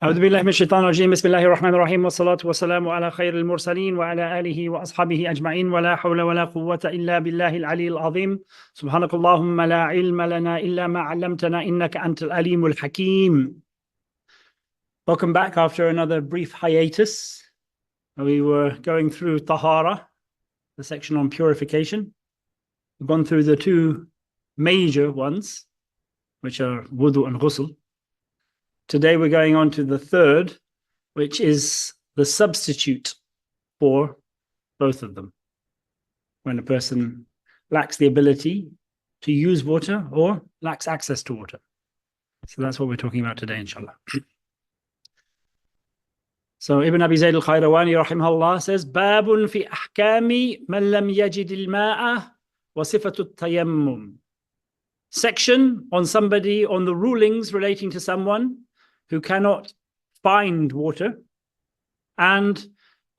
أعوذ بالله من الشيطان الرجيم بسم الله الرحمن الرحيم والصلاة والسلام على خير المرسلين وعلى آله وأصحابه أجمعين ولا حول ولا قوة إلا بالله العلي العظيم سبحانك اللهم لا علم لنا إلا ما علمتنا إنك أنت العليم الحكيم. Welcome back after another brief hiatus. We were going through Tahara, the section on purification. We've gone through the two major ones, which are wudu and ghusl. Today we're going on to the third, which is the substitute for both of them. When a person lacks the ability to use water or lacks access to water. So that's what we're talking about today, inshallah. So Ibn abi Zayd Al-Qayrawani rahimahullah says, Babun fi ahkami man lam yajid al-ma'a wa sifatu tayammum. Section on somebody, on the rulings relating to someone who cannot find water, and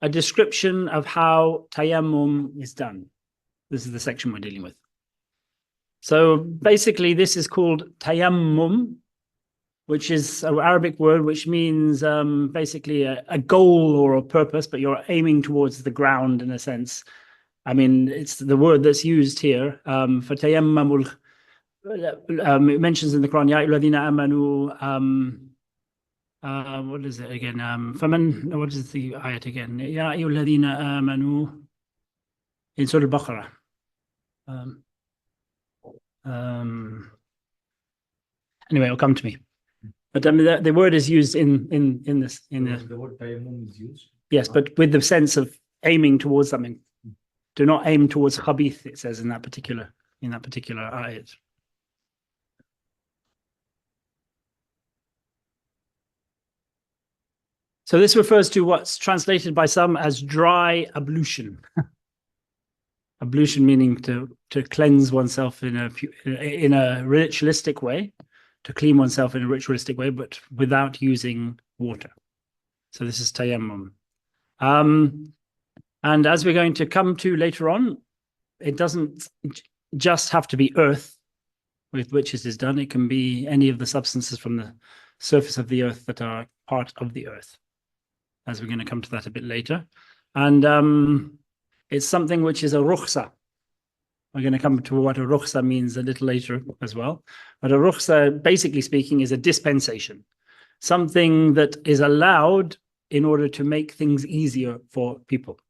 a description of how tayammum is done. This is the section we're dealing with. So basically this is called tayammum, which is an Arabic word which means basically a goal or a purpose, but you're aiming towards the ground in a sense. I mean, it's the word that's used here for tayammumul. It mentions in the Quran, Ya ayyuhalladhina amanu, what is it again? What is the ayat again? Ya ayyuhalladhina amanu in Surah Al-Baqarah. Anyway, it'll come to me. But I mean, the word is used in this. The word tayammum is used. Yes, but with the sense of aiming towards something. Do not aim towards khabith, it says in that particular ayat. So this refers to what's translated by some as dry ablution. Ablution meaning to cleanse oneself in a ritualistic way, to clean oneself in a ritualistic way, but without using water. So this is tayammum. And as we're going to come to later on, it doesn't just have to be earth with which it is done. It can be any of the substances from the surface of the earth that are part of the earth, as we're going to come to that a bit later. And it's something which is a rukhsa. We're going to come to what a rukhsa means a little later as well. But a rukhsa, basically speaking, is a dispensation. Something that is allowed in order to make things easier for people.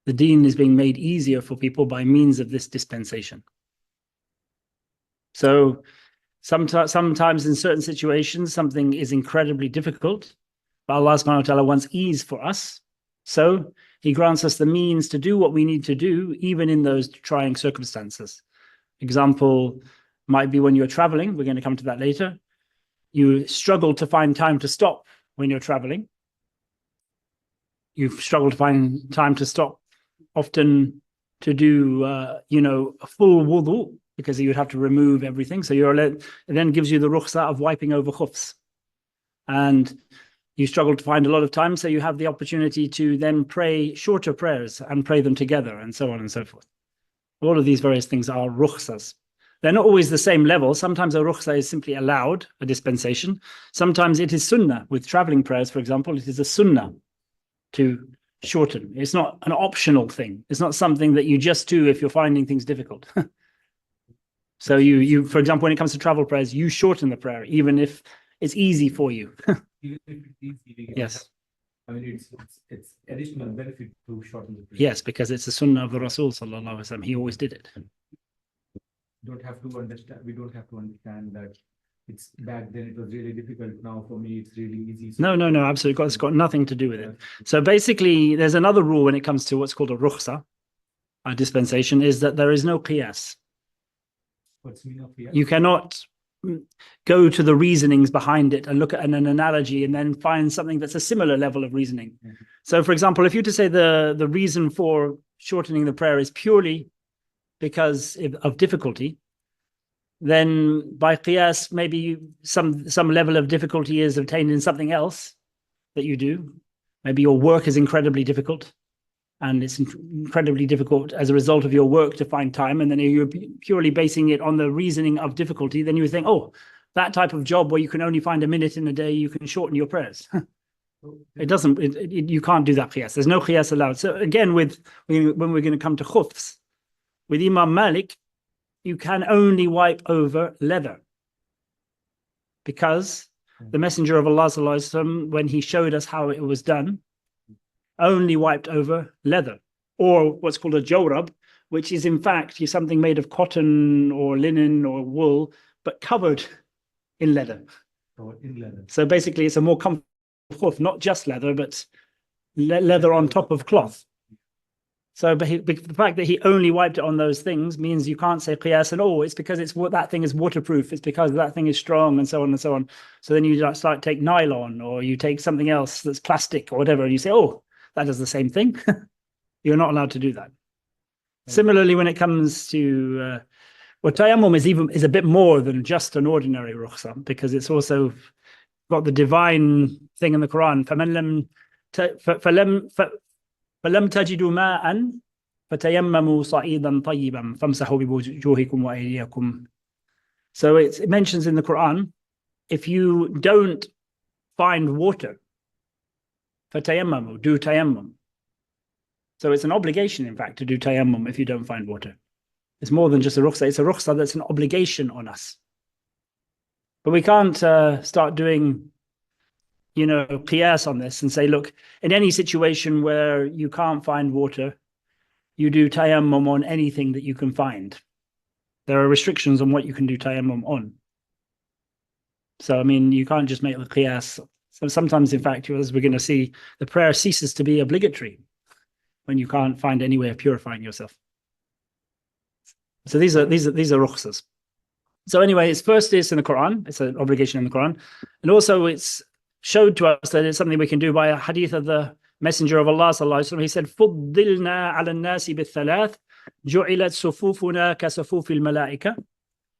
The deen is being made easier for people by means of this dispensation. So sometimes in certain situations, something is incredibly difficult, but Allah subhanahu wa ta'ala wants ease for us. So He grants us the means to do what we need to do, even in those trying circumstances. Example might be when you're traveling. We're going to come to that later. You struggle to find time to stop when you're traveling. You've struggled to find time to stop often to do, a full wudu, because you would have to remove everything. So it then gives you the rukhsa of wiping over khufs. And you struggle to find a lot of time, so you have the opportunity to then pray shorter prayers and pray them together, and so on and so forth. All of these various things are rukhsas. They're not always the same level. Sometimes a rukhsa is simply allowed, a dispensation. Sometimes it is sunnah. With traveling prayers, for example, it is a sunnah to shorten. It's not an optional thing. It's not something that you just do if you're finding things difficult. So you, for example, when it comes to travel prayers, you shorten the prayer, even if it's easy for you. Even if it's easy, yes. I mean, it's additional benefit to shorten the prayer. Yes, because it's the sunnah of the Rasul sallallahu alaihi wasallam. He always did it. We don't have to understand that it's back then it was really difficult. Now for me, it's really easy. So no, absolutely. It's got nothing to do with it. So basically, there's another rule when it comes to what's called a rukhsa, a dispensation, is that there is no qiyas. What's the meaning of qiyas? You cannot go to the reasonings behind it and look at an analogy and then find something that's a similar level of reasoning. Mm-hmm. So for example, if you were to say the reason for shortening the prayer is purely because of difficulty, then by qiyas, maybe some level of difficulty is obtained in something else that you do. Maybe your work is incredibly difficult, and it's incredibly difficult as a result of your work to find time, and then you're purely basing it on the reasoning of difficulty, then you would think, oh, that type of job where you can only find a minute in a day, you can shorten your prayers. It doesn't, you can't do that qiyas. There's no qiyas allowed. So again, when we're going to come to khufs, with Imam Malik, you can only wipe over leather. Because the Messenger of Allah, when he showed us how it was done, only wiped over leather, or what's called a jawrab, which is in fact something made of cotton or linen or wool, but covered in leather. So basically, it's a more comfortable cloth, not just leather, but leather on top of cloth. So but the fact that he only wiped it on those things means you can't say qiyas and it's because that thing is waterproof, it's because that thing is strong, and so on and so on. So then you start take nylon, or you take something else that's plastic or whatever, and you say, that does the same thing. You're not allowed to do that. Similarly, when it comes to tayammum is a bit more than just an ordinary rukhsa, because it's also got the divine thing in the Quran. فَلَمْ تَجِدُوا مَاءً فَتَيَمَّمُوا صَعِيدًا طَيِّبًا فَامْسَحُوا بِوُجُوهِكُمْ وَأَيْدِيَكُمْ. So it mentions in the Quran, if you don't find water, فَتَيَمَّمُوا, do tayammum. So it's an obligation, in fact, to do tayammum if you don't find water. It's more than just a rukhsa. It's a rukhsa that's an obligation on us. But we can't start doing, qiyas on this and say, look, in any situation where you can't find water, you do tayammum on anything that you can find. There are restrictions on what you can do tayammum on. So, you can't just make the qiyas. So sometimes, in fact, as we're going to see, the prayer ceases to be obligatory when you can't find any way of purifying yourself. So these are rukhsas. So anyway, it's in the Quran. It's an obligation in the Quran. And also it's showed to us that it's something we can do by a hadith of the Messenger of Allah sallallahu alaihi wasallam. He said, فُضِّلْنَا عَلَى النَّاسِ بِالثَّلَاثِ جُعِلَتْ صُفُوفُنَا كَصُفُوفِ الْمَلَائِكَةِ.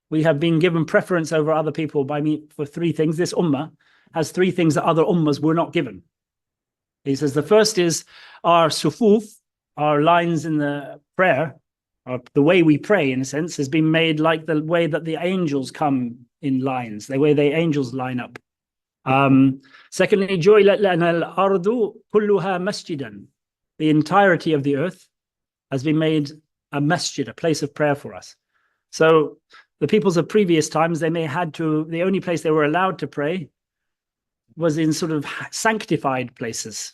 We have been given preference over other people for three things. This ummah has three things that other ummahs were not given. He says the first is our sufuf, our lines in the prayer, or the way we pray, in a sense, has been made like the way that the angels come in lines, the way the angels line up. Secondly, جُعِلَتْ لَنَا الْأَرْضُ كُلُّهَا مَسْجِدًا. The entirety of the earth has been made a masjid, a place of prayer for us. So the peoples of previous times, the only place they were allowed to pray was in sort of sanctified places,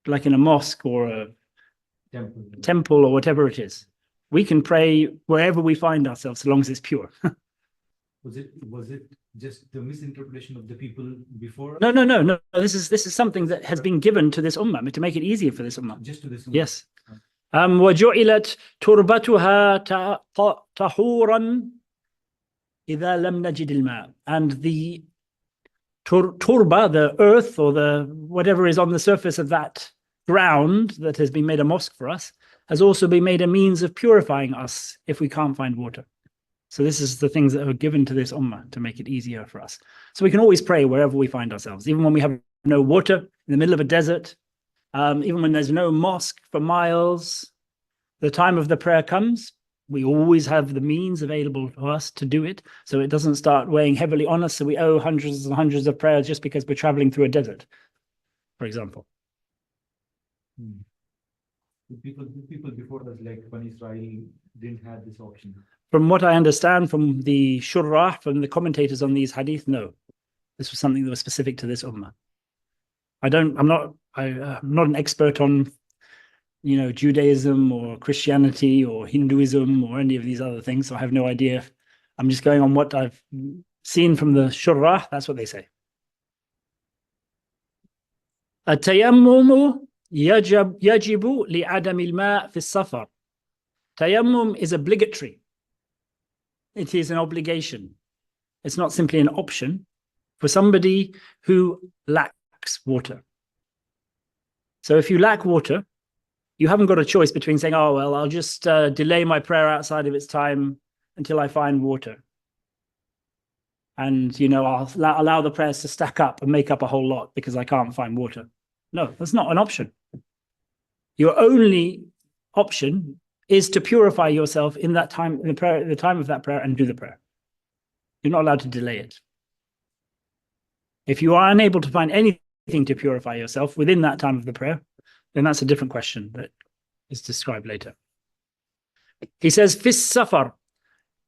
like in a mosque or a temple or whatever it is. We can pray wherever we find ourselves, so long as it's pure. Was it just the misinterpretation of the people before? No. This is something that has been given to this ummah to make it easier for this ummah. Just to this ummah. Yes. وَجُعِلَتْ تُرْبَتُهَا طَهُورًا إِذَا لَمْ نَجِدِ الْمَاءِ. And the turba, the earth or the whatever is on the surface of that ground that has been made a mosque for us, has also been made a means of purifying us if we can't find water. So this is the things that are given to this ummah to make it easier for us. So we can always pray wherever we find ourselves, even when we have no water, in the middle of a desert, even when there's no mosque for miles. The time of the prayer comes, we always have the means available to us to do it, so it doesn't start weighing heavily on us, so we owe hundreds and hundreds of prayers just because we're traveling through a desert, for example. The people before us, like Bani Israel, didn't have this option. From what I understand from the shurrah, from the commentators on these hadith, no. This was something that was specific to this ummah. I'm not an expert on, Judaism or Christianity or Hinduism or any of these other things, so I have no idea. I'm just going on what I've seen from the shurrah. That's what they say. التيمم يجب لعدم الماء في السفر. Tayammum is obligatory. It is an obligation. It's not simply an option for somebody who lacks water. So if you lack water, you haven't got a choice between saying, I'll just delay my prayer outside of its time until I find water. And, I'll allow the prayers to stack up and make up a whole lot because I can't find water. No, that's not an option. Your only option is to purify yourself in that time, in the time of that prayer, and do the prayer. You're not allowed to delay it. If you are unable to find anything to purify yourself within that time of the prayer, then that's a different question that is described later. He says, fis safar,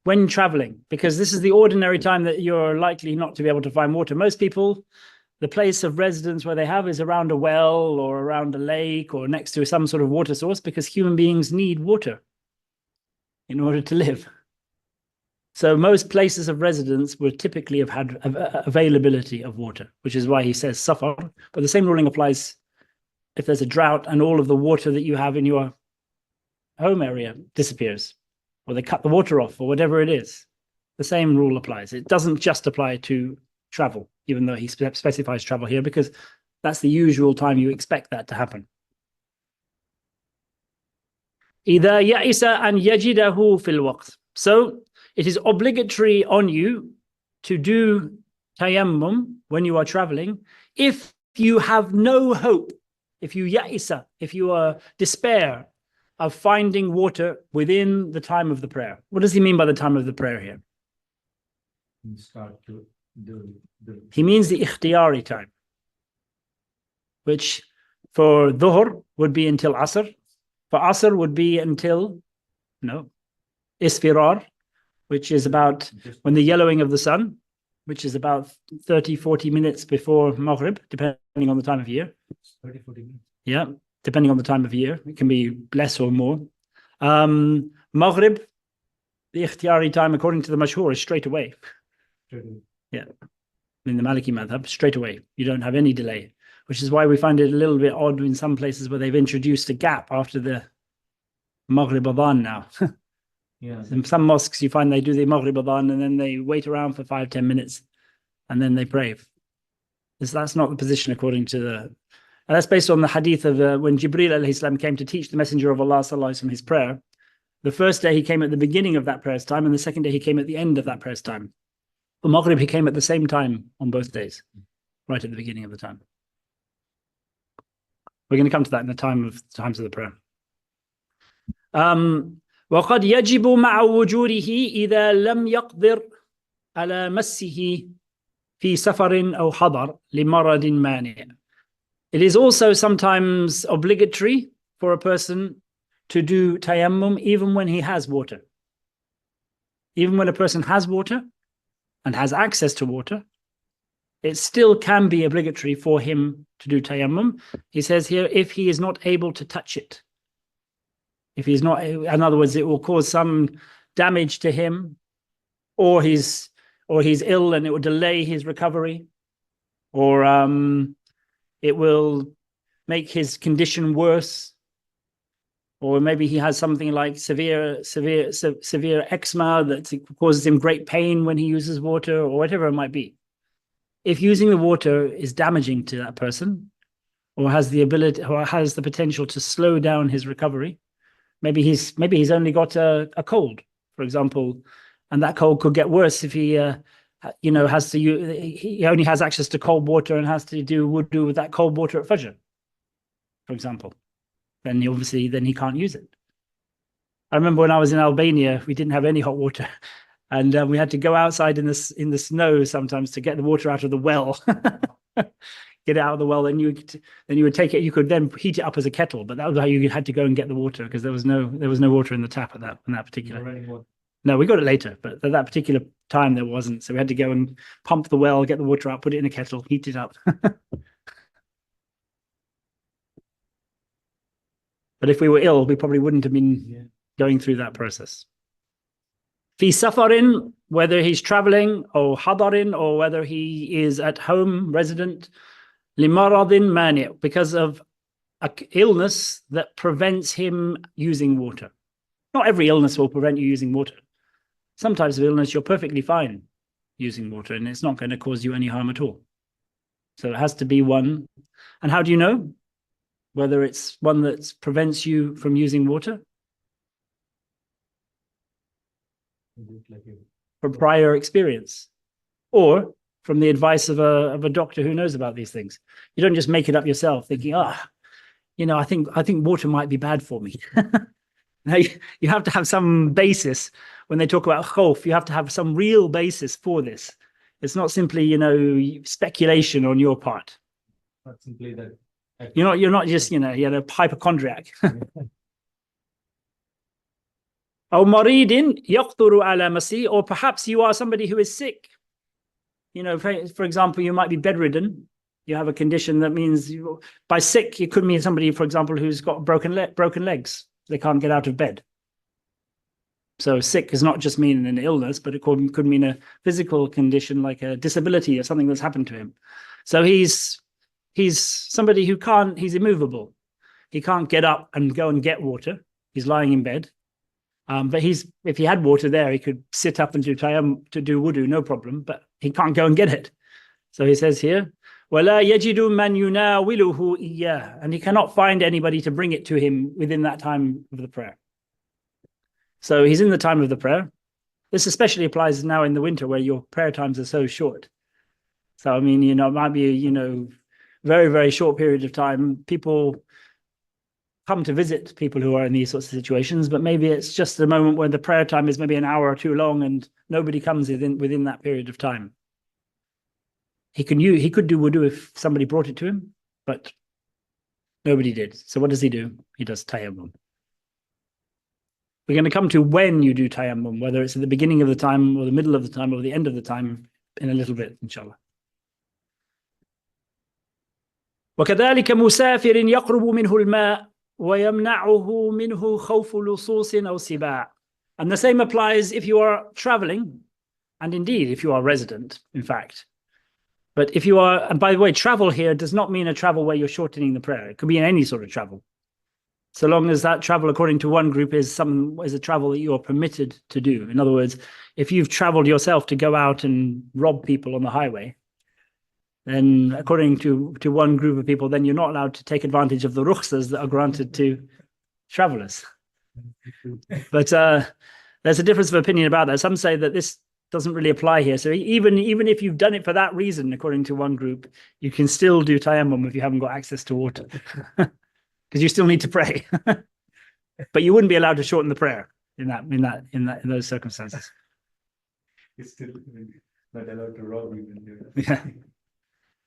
when traveling, because this is the ordinary time that you're likely not to be able to find water. Most people, the place of residence where they have is around a well or around a lake or next to some sort of water source, because human beings need water in order to live. So most places of residence would typically have had availability of water, which is why he says safar. But the same ruling applies if there's a drought and all of the water that you have in your home area disappears, or they cut the water off, or whatever it is. The same rule applies. It doesn't just apply to travel, even though he specifies travel here, because that's the usual time you expect that to happen. إِذَا يَئِسَ أَنْ يَجِدَهُ فِي الْوَقْتِ. So it is obligatory on you to do tayammum when you are traveling if you have no hope, if you ya'isa, if you are despair of finding water within the time of the prayer. What does he mean by the time of the prayer here? He means the ikhtiyari time, which for dhuhr would be until asr, for asr would be until isfirar, which is about when the yellowing of the sun, which is about 30-40 minutes before maghrib, depending on the time of year. 30-40 minutes. Yeah, depending on the time of year. It can be less or more. Maghrib, the ikhtiyari time, according to the mashhur, is straight away. Yeah, in the Maliki madhab, straight away. You don't have any delay, which is why we find it a little bit odd in some places where they've introduced a gap after the maghrib adhan now. Yeah. In some mosques, you find they do the maghrib adhan and then they wait around for 5-10 minutes and then they pray. That's not the position according to the... And that's based on the hadith of when Jibreel alayhi salam came to teach the Messenger of Allah sallallahu alaihi wasallam his prayer. The first day he came at the beginning of that prayer's time, and the second day he came at the end of that prayer's time. For maghrib, he came at the same time on both days, right at the beginning of the time. We're going to come to that in the times of the prayer. وقد يجب مع وجوده إذا لم يقدر على مسه في سفر أو حضر لمرض مانع. It is also sometimes obligatory for a person to do tayammum even when he has water. Even when a person has water and has access to water, it still can be obligatory for him to do tayammum. He says here, if he is not able to touch it. If he's not, in other words, it will cause some damage to him, or he's ill and it will delay his recovery, or it will make his condition worse, or maybe he has something like severe eczema that causes him great pain when he uses water, or whatever it might be. If using the water is damaging to that person, or has the ability, or has the potential to slow down his recovery, maybe he's only got a cold, for example, and that cold could get worse if he he only has access to cold water and has to do wudu with that cold water at Fajr, for example. Then he can't use it. I remember when I was in Albania, we didn't have any hot water, and we had to go outside in the snow sometimes to get the water out of the well. Get it out of the well, then you would take it. You could then heat it up as a kettle, but that was how you had to go and get the water, because there was no water in the tap at that particular. No, we got it later, but at that particular time there wasn't. So we had to go and pump the well, get the water out, put it in a kettle, heat it up. But if we were ill, we probably wouldn't have been going through that process. Fi safarin, whether he's traveling, or hadarin, or whether he is at home, resident, limaradin mani, because of an illness that prevents him using water. Not every illness will prevent you using water. Some types of illness you're perfectly fine using water, and it's not going to cause you any harm at all. So it has to be one. And how do you know whether it's one that prevents you from using water? From prior experience, or from the advice of a doctor who knows about these things. You don't just make it up yourself thinking, I think water might be bad for me. Now, you have to have some basis. When they talk about khawf, you have to have some real basis for this. It's not simply, you know, speculation on your part. Not simply that. You're not just, you know, hypochondriac. Or maridin yaqturu ala masi, or perhaps you are somebody who is sick. You know, for example, you might be bedridden. You have a condition that means by sick, it could mean somebody, for example, who's got broken legs. They can't get out of bed. So sick does not just mean an illness, but it could mean a physical condition like a disability or something that's happened to him. So he's somebody who he's immovable. He can't get up and go and get water. He's lying in bed. But if he had water there, he could sit up and do wudu, no problem, but he can't go and get it. So he says here, وَلَا يَجِدُ مَنْ يُنَاوِلُهُ إِيَّاهُ, and he cannot find anybody to bring it to him within that time of the prayer. So he's in the time of the prayer. This especially applies now in the winter where your prayer times are so short. So, I mean, you know, it might be, you know, very, very short period of time. People come to visit people who are in these sorts of situations, but maybe it's just a moment where the prayer time is maybe an hour or two long and nobody comes within that period of time. He could do wudu if somebody brought it to him, but nobody did. So what does he do? He does tayammum. We're going to come to when you do tayammum, whether it's at the beginning of the time or the middle of the time or the end of the time in a little bit, inshallah. وكذلك مسافر يقرب منه الماء ويمنعه منه خوف لصوص أو سباع. And the same applies if you are traveling, and indeed if you are resident, in fact. But if you are, and by the way, travel here does not mean a travel where you're shortening the prayer. It could be in any sort of travel. So long as that travel, according to one group, is a travel that you are permitted to do. In other words, if you've traveled yourself to go out and rob people on the highway, then according to one group of people, then you're not allowed to take advantage of the rukhsas that are granted to travelers. But there's a difference of opinion about that. Some say that this doesn't really apply here. So even if you've done it for that reason, according to one group, you can still do tayammum if you haven't got access to water, because you still need to pray. But you wouldn't be allowed to shorten the prayer in those circumstances. It's still not allowed to rob even. Yeah.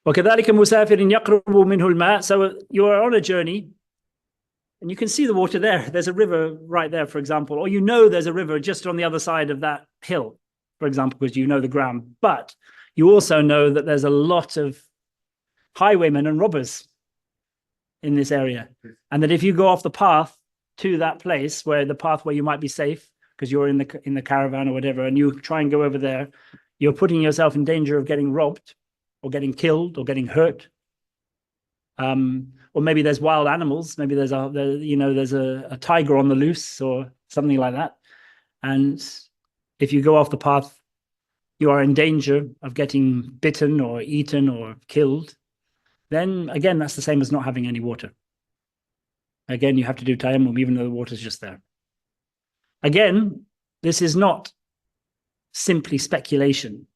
وكذلك مسافر يقرب منه الماء. So you are on a journey and you can see the water there. There's a river right there, for example, or you know there's a river just on the other side of that hill, for example, because you know the ground. But you also know that there's a lot of highwaymen and robbers in this area, and that if you go off the path to that place where you might be safe because you're in the caravan or whatever, and you try and go over there, you're putting yourself in danger of getting robbed or getting killed or getting hurt. Or maybe there's wild animals. Maybe there's a tiger on the loose or something like that. And if you go off the path, you are in danger of getting bitten or eaten or killed. Then again, that's the same as not having any water. Again, you have to do tayammum even though the water's just there. Again, this is not simply speculation.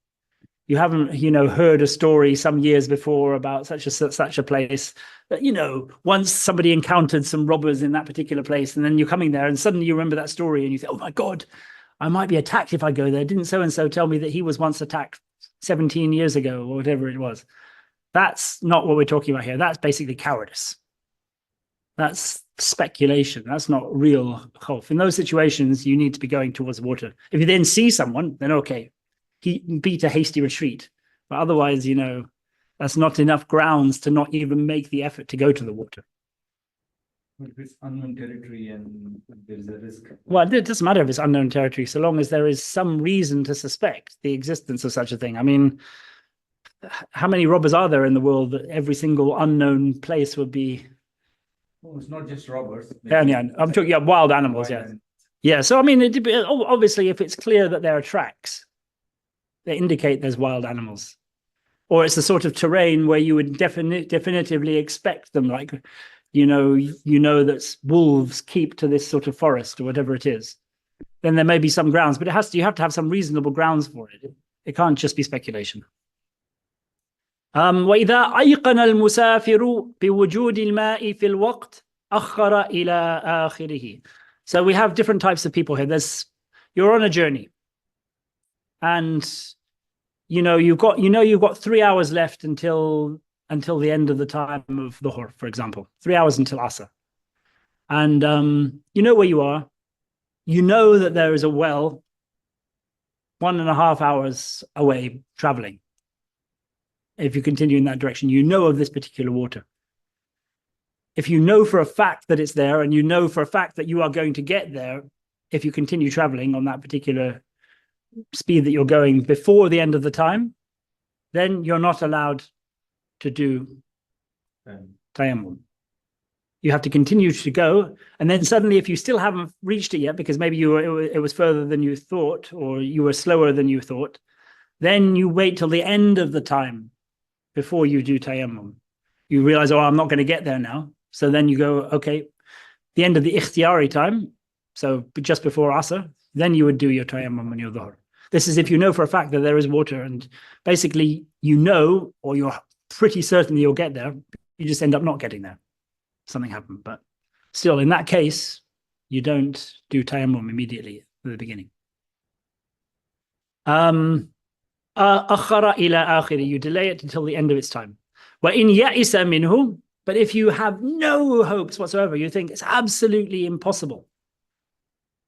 You haven't, heard a story some years before about such a place that, once somebody encountered some robbers in that particular place, and then you're coming there and suddenly you remember that story and you think, oh my God, I might be attacked if I go there. Didn't so-and-so tell me that he was once attacked 17 years ago or whatever it was? That's not what we're talking about here. That's basically cowardice. That's speculation. That's not real khawf. In those situations, you need to be going towards water. If you then see someone, then okay, he beat a hasty retreat. But otherwise, that's not enough grounds to not even make the effort to go to the water. If it's unknown territory and there's a risk. Well, it doesn't matter if it's unknown territory, so long as there is some reason to suspect the existence of such a thing. I mean, how many robbers are there in the world that every single unknown place would be? Oh, it's not just robbers. Yeah, I'm talking wild animals, yeah. Yeah, so I mean, obviously, if it's clear that there are tracks, they indicate there's wild animals. Or it's the sort of terrain where you would definitively expect them, like, that wolves keep to this sort of forest or whatever it is. Then there may be some grounds, but you have to have some reasonable grounds for it. It can't just be speculation. وإذا أيقن المسافر بوجود الماء في الوقت أخر إلى آخره. So we have different types of people here. You're on a journey, and you've got 3 hours left until the end of the time of Dhuhr, for example, 3 hours until Asr. And you know where you are. You know that there is a well 1.5 hours away traveling. If you continue in that direction, you know of this particular water. If you know for a fact that it's there, and you know for a fact that you are going to get there, if you continue traveling on that particular speed that you're going before the end of the time, then you're not allowed to do tayammum. You have to continue to go, and then suddenly, if you still haven't reached it yet, because maybe it was further than you thought, or you were slower than you thought, then you wait till the end of the time before you do tayammum. You realize, oh, I'm not going to get there now. So then you go, okay, the end of the ikhtiyari time, so just before Asr, then you would do your tayammum and your dhuhr. This is if you know for a fact that there is water, and basically you know, or you're pretty certain you'll get there, you just end up not getting there. Something happened, but still, in that case, you don't do tayammum immediately at the beginning. Akhara ila akhiri, you delay it until the end of its time. Wa in ya'isa minhu, but if you have no hopes whatsoever, you think it's absolutely impossible.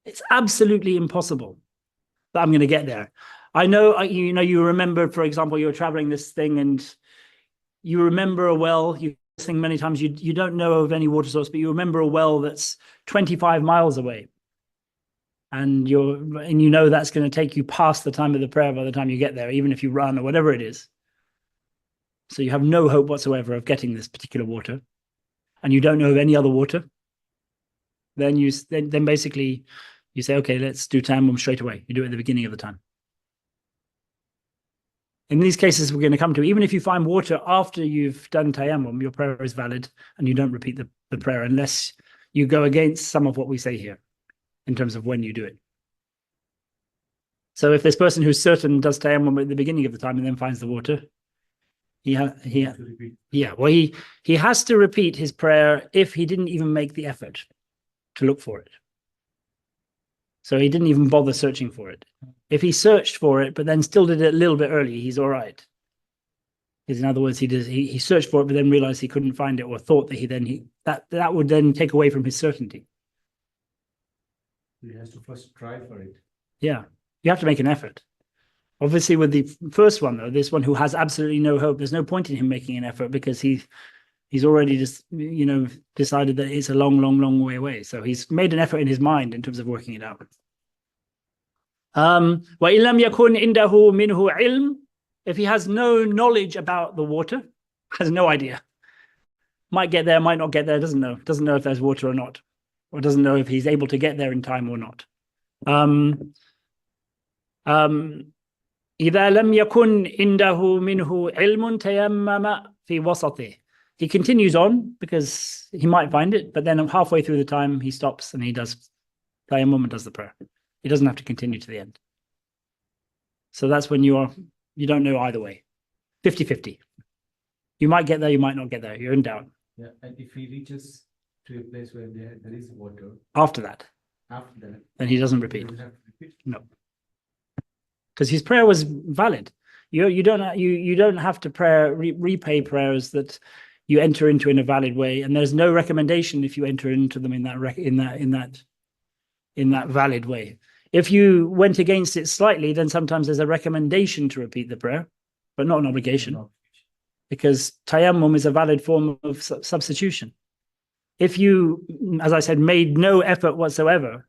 It's absolutely impossible that I'm going to get there. I know, you remember, for example, you're traveling this thing and you remember a well, you thing many times, you don't know of any water source, but you remember a well that's 25 miles away. And you know that's going to take you past the time of the prayer by the time you get there, even if you run or whatever it is. So you have no hope whatsoever of getting this particular water, and you don't know of any other water. Then basically you say, okay, let's do tayammum straight away. You do it at the beginning of the time. In these cases we're going to come to, even if you find water after you've done tayammum, your prayer is valid, and you don't repeat the prayer unless you go against some of what we say here in terms of when you do it. So if this person who's certain does tayammum at the beginning of the time and then finds the water, he has to repeat his prayer if he didn't even make the effort to look for it. So he didn't even bother searching for it. If he searched for it, but then still did it a little bit early, he's all right. Because in other words, he searched for it, but then realized he couldn't find it, or thought that that would then take away from his certainty. He has to first try for it. Yeah, you have to make an effort. Obviously, with the first one, though, this one who has absolutely no hope, there's no point in him making an effort, because he's already just, decided that it's a long, long, long way away. So he's made an effort in his mind in terms of working it out. وَإِن لَمْ يَكُنْ عِنْدَهُ مِنْهُ عِلْمٌ, if he has no knowledge about the water, has no idea, might get there, might not get there, doesn't know if there's water or not, or doesn't know if he's able to get there in time or not. إِذَا لَمْ يَكُنْ عِنْدَهُ مِنْهُ عِلْمٌ تَيَمَّمَ فِي وَسَطِهِ. He continues on because he might find it, but then halfway through the time he stops and he does tayammum and does the prayer. He doesn't have to continue to the end. So that's when you don't know either way. 50-50. You might get there, you might not get there. You're in doubt. Yeah, and if he reaches to a place where there is water after that, then he doesn't repeat. No, because his prayer was valid. You don't have to repay prayers that you enter into in a valid way, and there's no recommendation if you enter into them in that valid way. If you went against it slightly, then sometimes there's a recommendation to repeat the prayer, but not an obligation, because tayammum is a valid form of substitution. If you, as I said, made no effort whatsoever,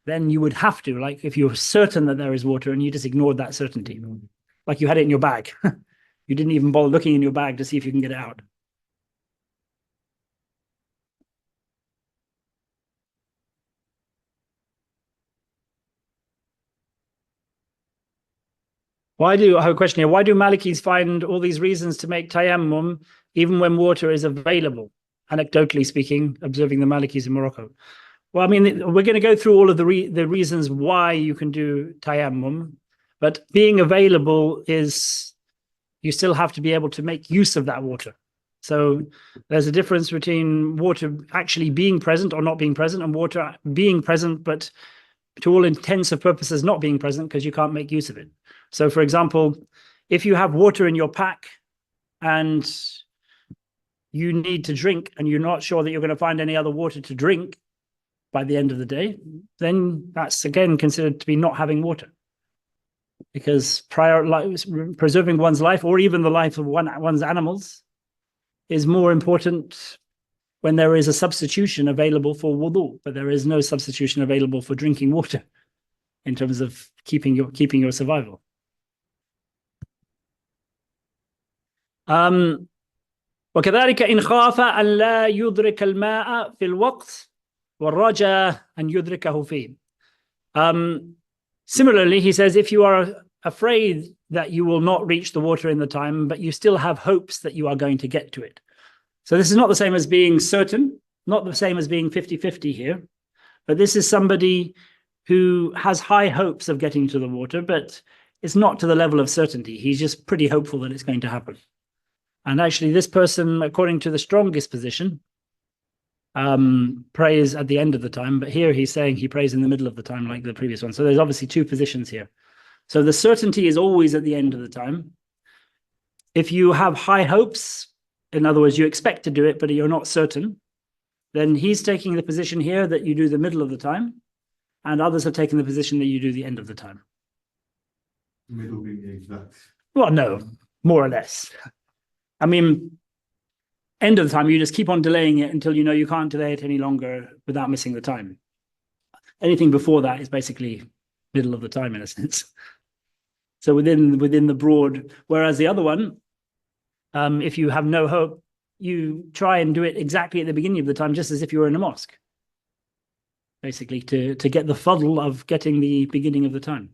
then you would have to, like if you're certain that there is water and you just ignored that certainty, like you had it in your bag. You didn't even bother looking in your bag to see if you can get it out. I have a question here. Why do Malikis find all these reasons to make tayammum even when water is available? Anecdotally speaking, observing the Malikis in Morocco. Well, I mean, we're going to go through all of the reasons why you can do tayammum, but being available is, you still have to be able to make use of that water. So there's a difference between water actually being present or not being present, and water being present, but to all intents and purposes not being present because you can't make use of it. So for example, if you have water in your pack and you need to drink and you're not sure that you're going to find any other water to drink by the end of the day, then that's again considered to be not having water. Because preserving one's life, or even the life of one's animals, is more important when there is a substitution available for wudu, but there is no substitution available for drinking water in terms of keeping your survival. وكذلك إن خاف أن لا يدرك الماء في الوقت والرجاء أن يدركه فيه. Similarly, he says, if you are afraid that you will not reach the water in the time, but you still have hopes that you are going to get to it. So this is not the same as being certain, not the same as being 50-50 here, but this is somebody who has high hopes of getting to the water, but it's not to the level of certainty. He's just pretty hopeful that it's going to happen. And actually, this person, according to the strongest position, prays at the end of the time, but here he's saying he prays in the middle of the time like the previous one. So there's obviously two positions here. So the certainty is always at the end of the time. If you have high hopes, in other words, you expect to do it, but you're not certain, then he's taking the position here that you do the middle of the time, and others have taken the position that you do the end of the time. Middle being the exact. Well, no, more or less. I mean, end of the time, you just keep on delaying it until you know you can't delay it any longer without missing the time. Anything before that is basically middle of the time in a sense. So within the broad, whereas the other one, if you have no hope, you try and do it exactly at the beginning of the time, just as if you were in a mosque, basically to get the fadl of getting the beginning of the time.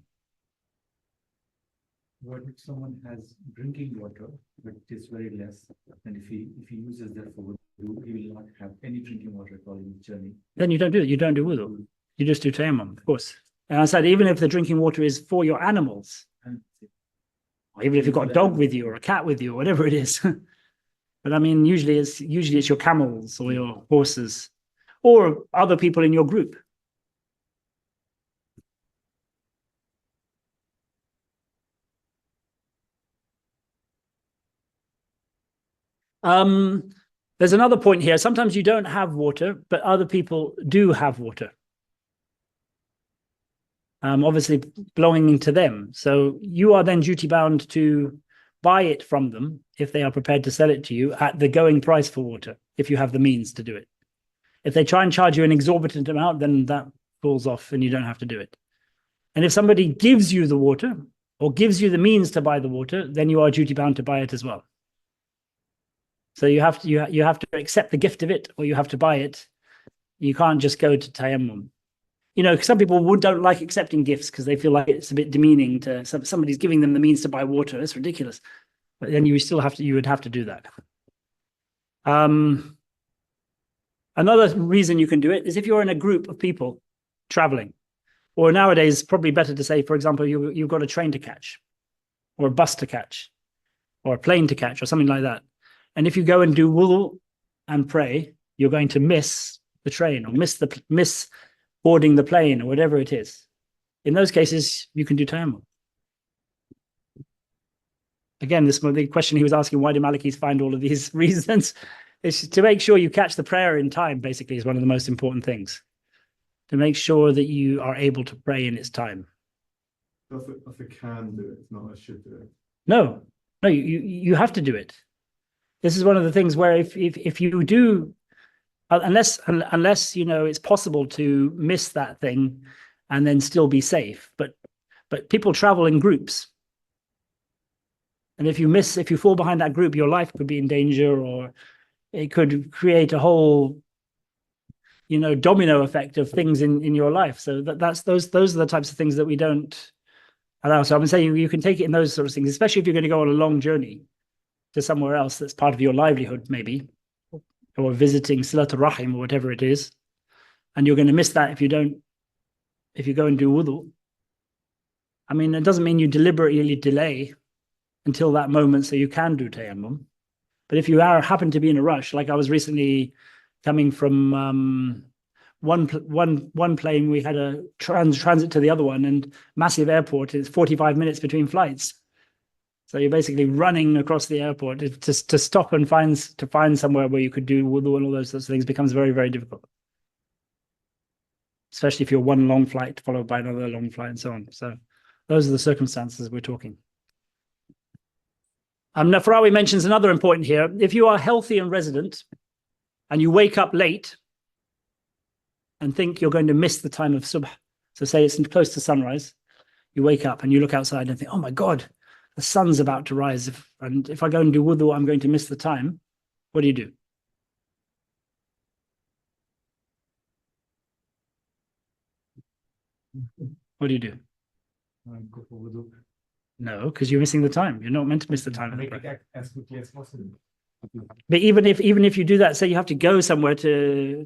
What if someone has drinking water, but it is very less, and if he uses that for wudu, he will not have any drinking water at all in his journey? Then you don't do it. You don't do wudu. You just do tayammum, of course. And I said, even if the drinking water is for your animals, or even if you've got a dog with you or a cat with you or whatever it is. But I mean, usually it's your camels or your horses or other people in your group. There's another point here. Sometimes you don't have water, but other people do have water. Obviously belonging to them. So you are then duty bound to buy it from them if they are prepared to sell it to you at the going price for water, if you have the means to do it. If they try and charge you an exorbitant amount, then that falls off and you don't have to do it. And if somebody gives you the water or gives you the means to buy the water, then you are duty bound to buy it as well. So you have to accept the gift of it, or you have to buy it. You can't just go to tayammum. You know, some people don't like accepting gifts because they feel like it's a bit demeaning to somebody's giving them the means to buy water. It's ridiculous. But then you would have to do that. Another reason you can do it is if you're in a group of people traveling, or nowadays probably better to say, for example, you've got a train to catch, or a bus to catch, or a plane to catch, or something like that. And if you go and do wudu and pray, you're going to miss the train or miss boarding the plane or whatever it is. In those cases, you can do tayammum. Again, the question he was asking, why do Malikis find all of these reasons? Is to make sure you catch the prayer in time, basically, is one of the most important things. To make sure that you are able to pray in its time. If I can do it, it's not I should do it. No, you have to do it. This is one of the things where if you do, unless you know it's possible to miss that thing and then still be safe, but people travel in groups, and if you fall behind that group, your life could be in danger, or it could create a whole domino effect of things in your life. So those are the types of things that we don't allow. So I'm saying you can take it in those sort of things, especially if you're going to go on a long journey to somewhere else that's part of your livelihood, maybe, or visiting Silat Rahim or whatever it is, and you're going to miss that if you go and do wudu. I mean, it doesn't mean you deliberately delay until that moment so you can do tayammum. But if you happen to be in a rush, like I was recently coming from one plane, we had a transit to the other one, and massive airport, it's 45 minutes between flights. So you're basically running across the airport to stop and find somewhere where you could do wudu and all those sorts of things becomes very, very difficult. Especially if you're one long flight followed by another long flight and so on. So those are the circumstances we're talking. Nafrawi mentions another important here. If you are healthy and resident and you wake up late and think you're going to miss the time of subh, so say it's close to sunrise, you wake up and you look outside and think, oh my God, the sun's about to rise. And if I go and do wudu, I'm going to miss the time. What do you do? What do you do? Go for wudu. No, because you're missing the time. You're not meant to miss the time. Make it as quickly as possible. But even if you do that, say you have to go somewhere to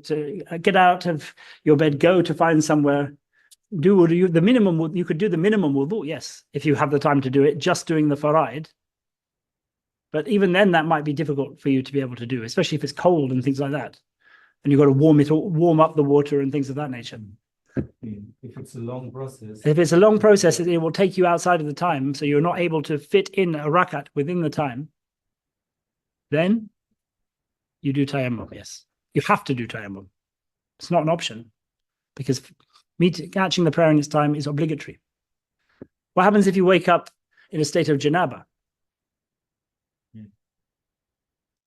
get out of your bed, go to find somewhere, do wudu, the minimum, you could do the minimum wudu, yes, if you have the time to do it, just doing the faraid. But even then, that might be difficult for you to be able to do, especially if it's cold and things like that. And you've got to warm up the water and things of that nature. If it's a long process. If it's a long process, it will take you outside of the time, so you're not able to fit in a rakat within the time. Then you do tayammum, yes. You have to do tayammum. It's not an option because catching the prayer in its time is obligatory. What happens if you wake up in a state of janaba?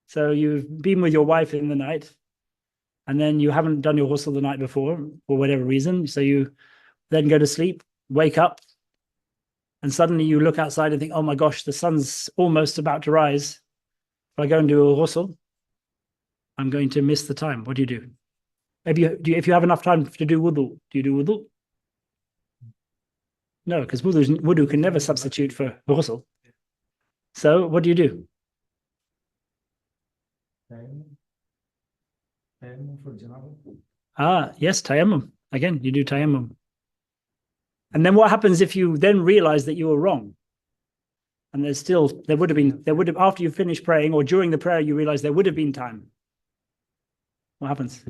So you've been with your wife in the night and then you haven't done your ghusl the night before for whatever reason. So you then go to sleep, wake up, and suddenly you look outside and think, oh my gosh, the sun's almost about to rise. If I go and do a ghusl, I'm going to miss the time. What do you do? If you have enough time to do wudu, do you do wudu? No, because wudu can never substitute for ghusl. So what do you do? Tayammum for janaba. Yes, tayammum. Again, you do tayammum. And then what happens if you then realize that you were wrong? And there would have after you finish praying or during the prayer, you realize there would have been time. What happens?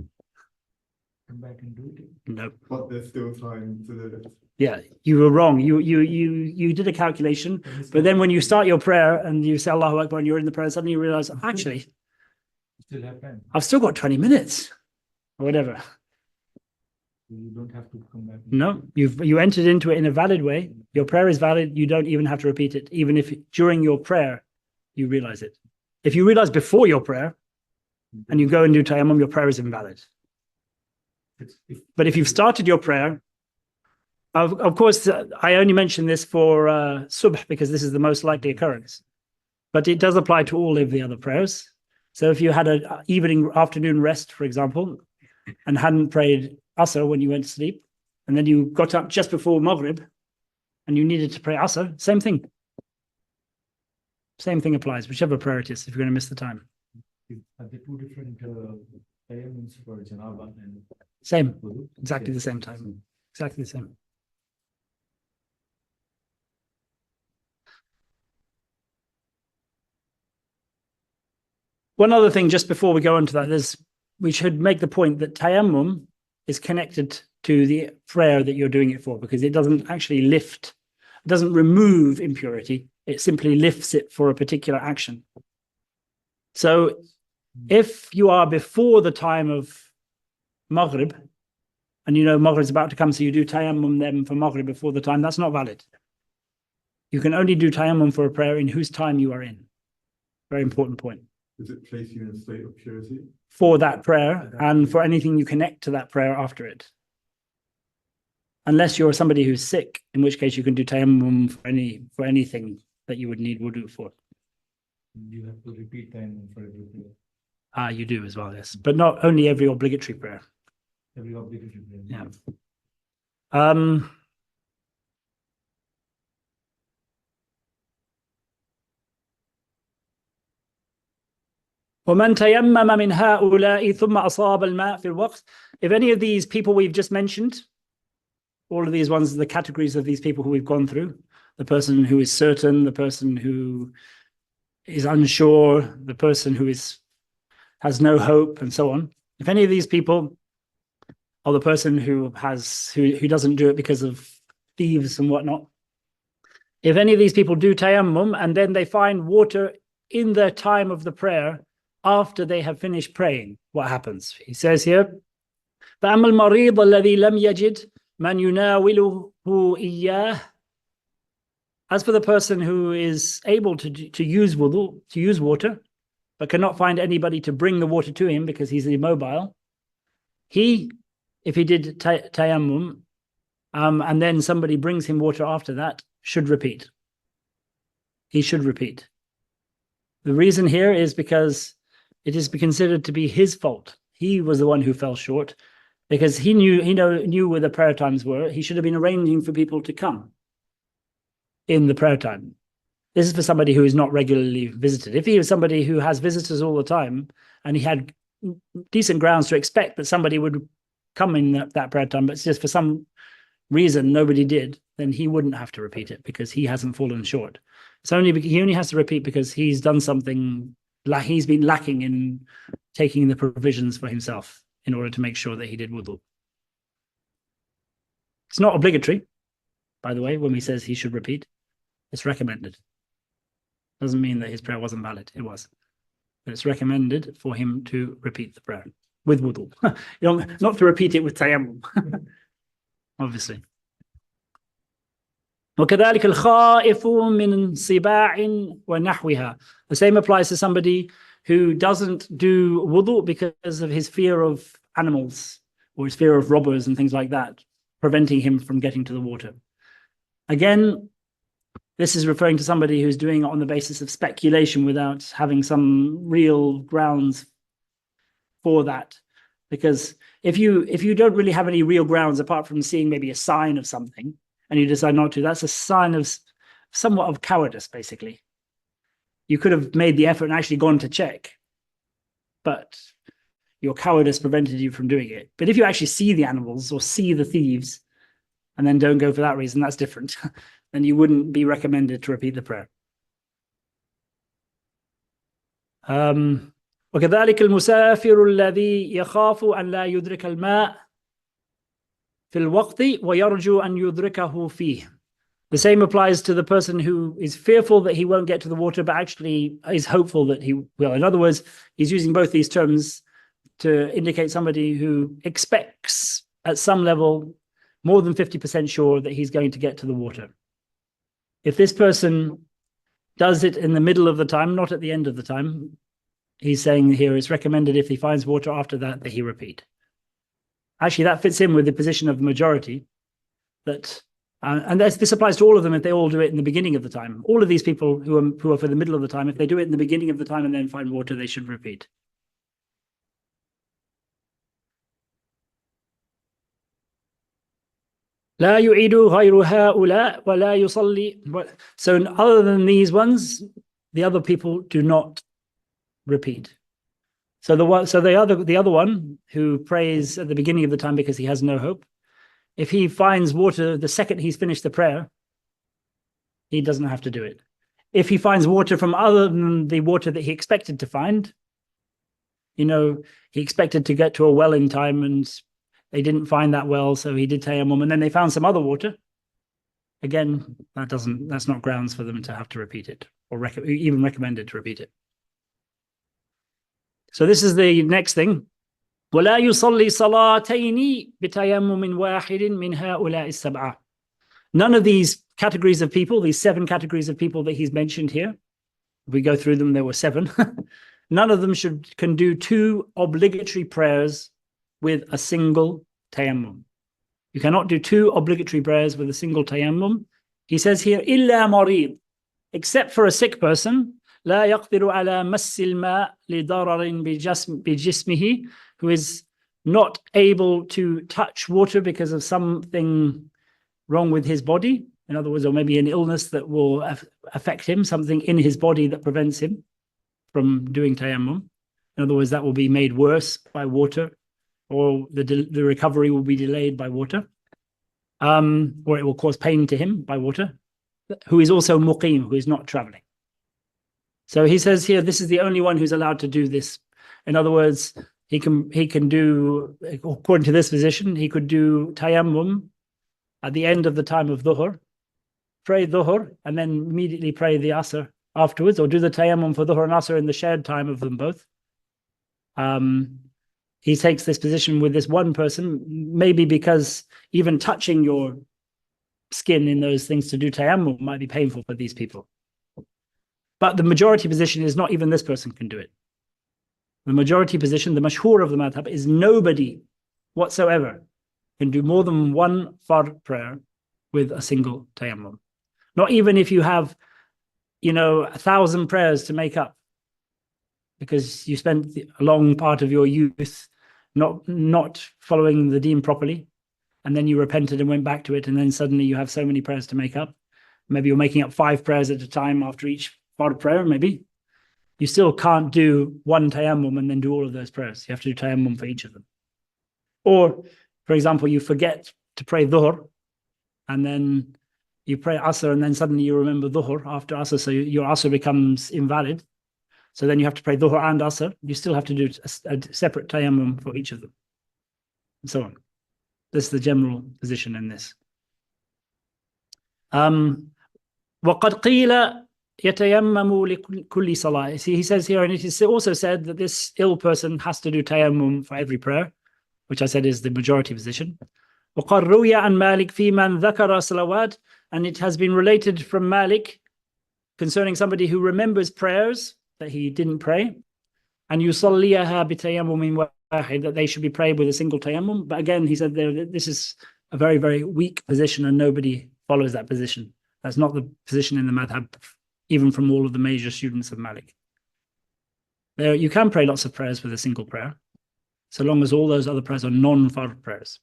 Come back and do it. No. But there's still time to do it. Yeah, you were wrong. You did a calculation, but then when you start your prayer and you say Allahu Akbar and you're in the prayer, suddenly you realize, actually, Still have time. I've still got 20 minutes or whatever. You don't have to come back. No, you entered into it in a valid way. Your prayer is valid. You don't even have to repeat it, even if during your prayer you realize it. If you realize before your prayer and you go and do tayammum, your prayer is invalid. But if you've started your prayer, of course, I only mention this for subh because this is the most likely occurrence. But it does apply to all of the other prayers. So if you had an afternoon rest, for example, and hadn't prayed Asr when you went to sleep, and then you got up just before Maghrib, and you needed to pray Asr, same thing. Same thing applies, whichever prayer it is, if you're going to miss the time. Are there two different tayammums for janaba and Same, wudu? exactly the same time. Exactly the same. One other thing, just before we go on to that, we should make the point that tayammum is connected to the prayer that you're doing it for, because it doesn't actually it doesn't remove impurity. It simply lifts it for a particular action. So if you are before the time of Maghrib, and you know Maghrib is about to come, so you do tayammum then for Maghrib before the time, that's not valid. You can only do tayammum for a prayer in whose time you are in. Very important point. Does it place you in a state of purity? For that prayer and for anything you connect to that prayer after it. Unless you're somebody who's sick, in which case you can do tayammum for anything that you would need wudu for. You have to repeat tayammum for every prayer. You do as well, yes. But not only every obligatory prayer. Every obligatory prayer. Yeah. وَمَنْ تَيَمَّمَ مِنْ هَؤُلَاءِ ثُمَّ أَصَابَ الْمَاءَ فِي الْوَقْتِ. If any of these people we've just mentioned, all of these ones, the categories of these people who we've gone through, the person who is certain, the person who is unsure, the person who has no hope, and so on. If any of these people, or the person who doesn't do it because of thieves and whatnot, if any of these people do tayammum and then they find water in the time of the prayer after they have finished praying, what happens? He says here, فَأَمَّا الْمَرِيضَ الَّذِي لَمْ يَجِدْ مَنْ يُنَاوِلُهُ إِيَّاهُ. As for the person who is able to use wudu, to use water, but cannot find anybody to bring the water to him because he's immobile, he, if he did tayammum, and then somebody brings him water after that, should repeat. He should repeat. The reason here is because it is considered to be his fault. He was the one who fell short because he knew where the prayer times were. He should have been arranging for people to come in the prayer time. This is for somebody who is not regularly visited. If he was somebody who has visitors all the time and he had decent grounds to expect that somebody would come in that prayer time, but it's just for some reason nobody did, then he wouldn't have to repeat it because he hasn't fallen short. He only has to repeat because he's done something, like he's been lacking in taking the provisions for himself in order to make sure that he did wudu. It's not obligatory, by the way, when he says he should repeat. It's recommended. Doesn't mean that his prayer wasn't valid. It was. But it's recommended for him to repeat the prayer with wudu. Not to repeat it with tayammum. Obviously. وكذلك الخائف من صباع ونحوها. The same applies to somebody who doesn't do wudu because of his fear of animals or his fear of robbers and things like that, preventing him from getting to the water. Again, this is referring to somebody who's doing it on the basis of speculation without having some real grounds for that. Because if you don't really have any real grounds apart from seeing maybe a sign of something and you decide not to, that's a sign of somewhat of cowardice, basically. You could have made the effort and actually gone to check, but your cowardice prevented you from doing it. But if you actually see the animals or see the thieves and then don't go for that reason, that's different. Then you wouldn't be recommended to repeat the prayer. وكذلك المسافر الذي يخاف أن لا يدرك الماء في الوقت ويرجو أن يدركه فيه. The same applies to the person who is fearful that he won't get to the water, but actually is hopeful that he will. In other words, he's using both these terms to indicate somebody who expects at some level more than 50% sure that he's going to get to the water. If this person does it in the middle of the time, not at the end of the time, he's saying here it's recommended if he finds water after that he repeat. Actually, that fits in with the position of the majority, that and this applies to all of them if they all do it in the beginning of the time. All of these people who are for the middle of the time, if they do it in the beginning of the time and then find water, they should repeat. لا يعيد غير هؤلاء ولا يصلي. So other than these ones, the other people do not repeat. So the other one who prays at the beginning of the time because he has no hope, if he finds water the second he's finished the prayer, he doesn't have to do it. If he finds water from other than the water that he expected to find, he expected to get to a well in time and they didn't find that well, so he did tayammum, and then they found some other water. Again, that's not grounds for them to have to repeat it, or even recommended to repeat it. So this is the next thing. ولا يصلي صلاتين بتيمم واحد من هؤلاء السبعة. None of these categories of people, these 7 categories of people that he's mentioned here, if we go through them, there were 7. None of them can do 2 obligatory prayers with a single tayammum. You cannot do 2 obligatory prayers with a single tayammum. He says here, إلا مريض, except for a sick person, لا يقدر على مس الماء لضرر بجسمه, who is not able to touch water because of something wrong with his body. In other words, or maybe an illness that will affect him, something in his body that prevents him from doing tayammum. In other words, that will be made worse by water, or the recovery will be delayed by water, or it will cause pain to him by water, who is also muqim, who is not traveling. So he says here, this is the only one who's allowed to do this. In other words, he can do, according to this position, he could do tayammum at the end of the time of dhuhr pray dhuhr and then immediately pray the asr afterwards, or do the tayammum for dhuhr and asr in the shared time of them both. He takes this position with this one person, maybe because even touching your skin in those things to do tayammum might be painful for these people. But the majority position is not even this person can do it. The majority position, the mashhur of the madhab, is nobody whatsoever can do more than one fard prayer with a single tayammum. Not even if you have, 1,000 prayers to make up, because you spent a long part of your youth not following the deen properly, and then you repented and went back to it, and then suddenly you have so many prayers to make up. Maybe you're making up 5 prayers at a time after each fard prayer, maybe. You still can't do one tayammum and then do all of those prayers. You have to do tayammum for each of them. Or, for example, you forget to pray dhuhr, and then you pray asr, and then suddenly you remember dhuhr after asr, so your asr becomes invalid. So then you have to pray dhuhr and asr. You still have to do a separate tayammum for each of them, and so on. This is the general position in this. وَقَدْ قِيلَ يَتَيَمَّمُ لِكُلِّ صَلَاةٍ. See, he says here, and it is also said that this ill person has to do tayammum for every prayer, which I said is the majority position. وَقَدْ رُوِيَ عَنْ مَالِكْ فِي مَنْ ذَكَرَ صَلَوَاتٍ. And it has been related from Malik concerning somebody who remembers prayers that he didn't pray, and يُصَلِّيَهَا بِتَيَمُّمٍ وَاحِدٍ, that they should be prayed with a single tayammum. But again, he said this is a very, very weak position, and nobody follows that position. That's not the position in the madhab, even from all of the major students of Malik. You can pray lots of prayers with a single prayer, so long as all those other prayers are non-fard prayers,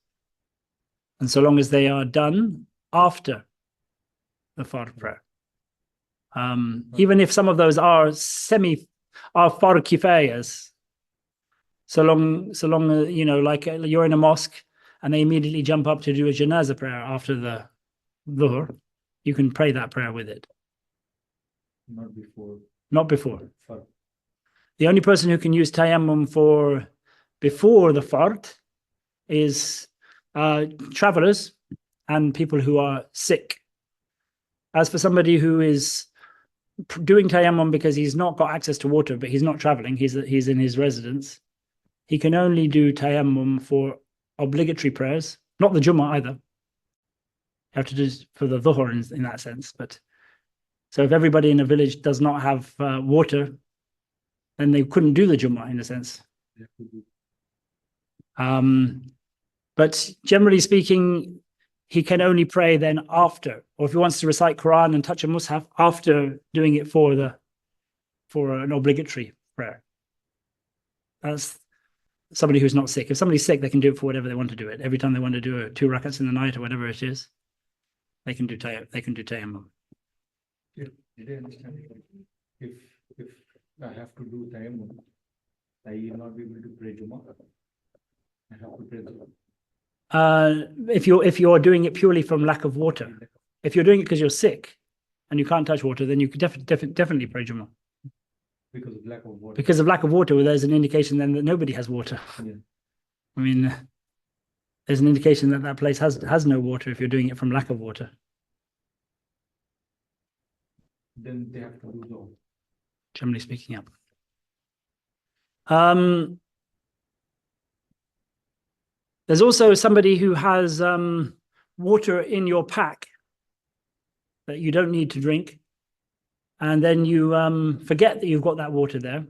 and so long as they are done after the fard prayer. Even if some of those are fard kifayas, so long like you're in a mosque and they immediately jump up to do a janazah prayer after the dhuhr, you can pray that prayer with it. Not before. Not before. The only person who can use tayammum for before the fard is travelers and people who are sick. As for somebody who is doing tayammum because he's not got access to water, but he's not traveling, he's in his residence, he can only do tayammum for obligatory prayers, not the Jummah either. You have to do for the dhuhr in that sense. But so if everybody in a village does not have water, then they couldn't do the Jummah in a sense. But generally speaking, he can only pray then after, or if he wants to recite Quran and touch a mushaf, after doing it for an obligatory prayer. That's somebody who's not sick. If somebody's sick, they can do it for whatever they want to do it. Every time they want to do 2 rakats in the night or whatever it is, they can do tayammum. Did I understand? If I have to do tayammum, I will not be able to pray Jummah. I have to pray Dhuhr. If you're doing it purely from lack of water, if you're doing it because you're sick and you can't touch water, then you could definitely pray Jummah. Because of lack of water. Because of lack of water, well, there's an indication then that nobody has water. Yeah. I mean, there's an indication that that place has no water if you're doing it from lack of water. Then they have to do Dhuhr. Generally speaking, yeah. There's also somebody who has water in your pack that you don't need to drink, and then you forget that you've got that water there,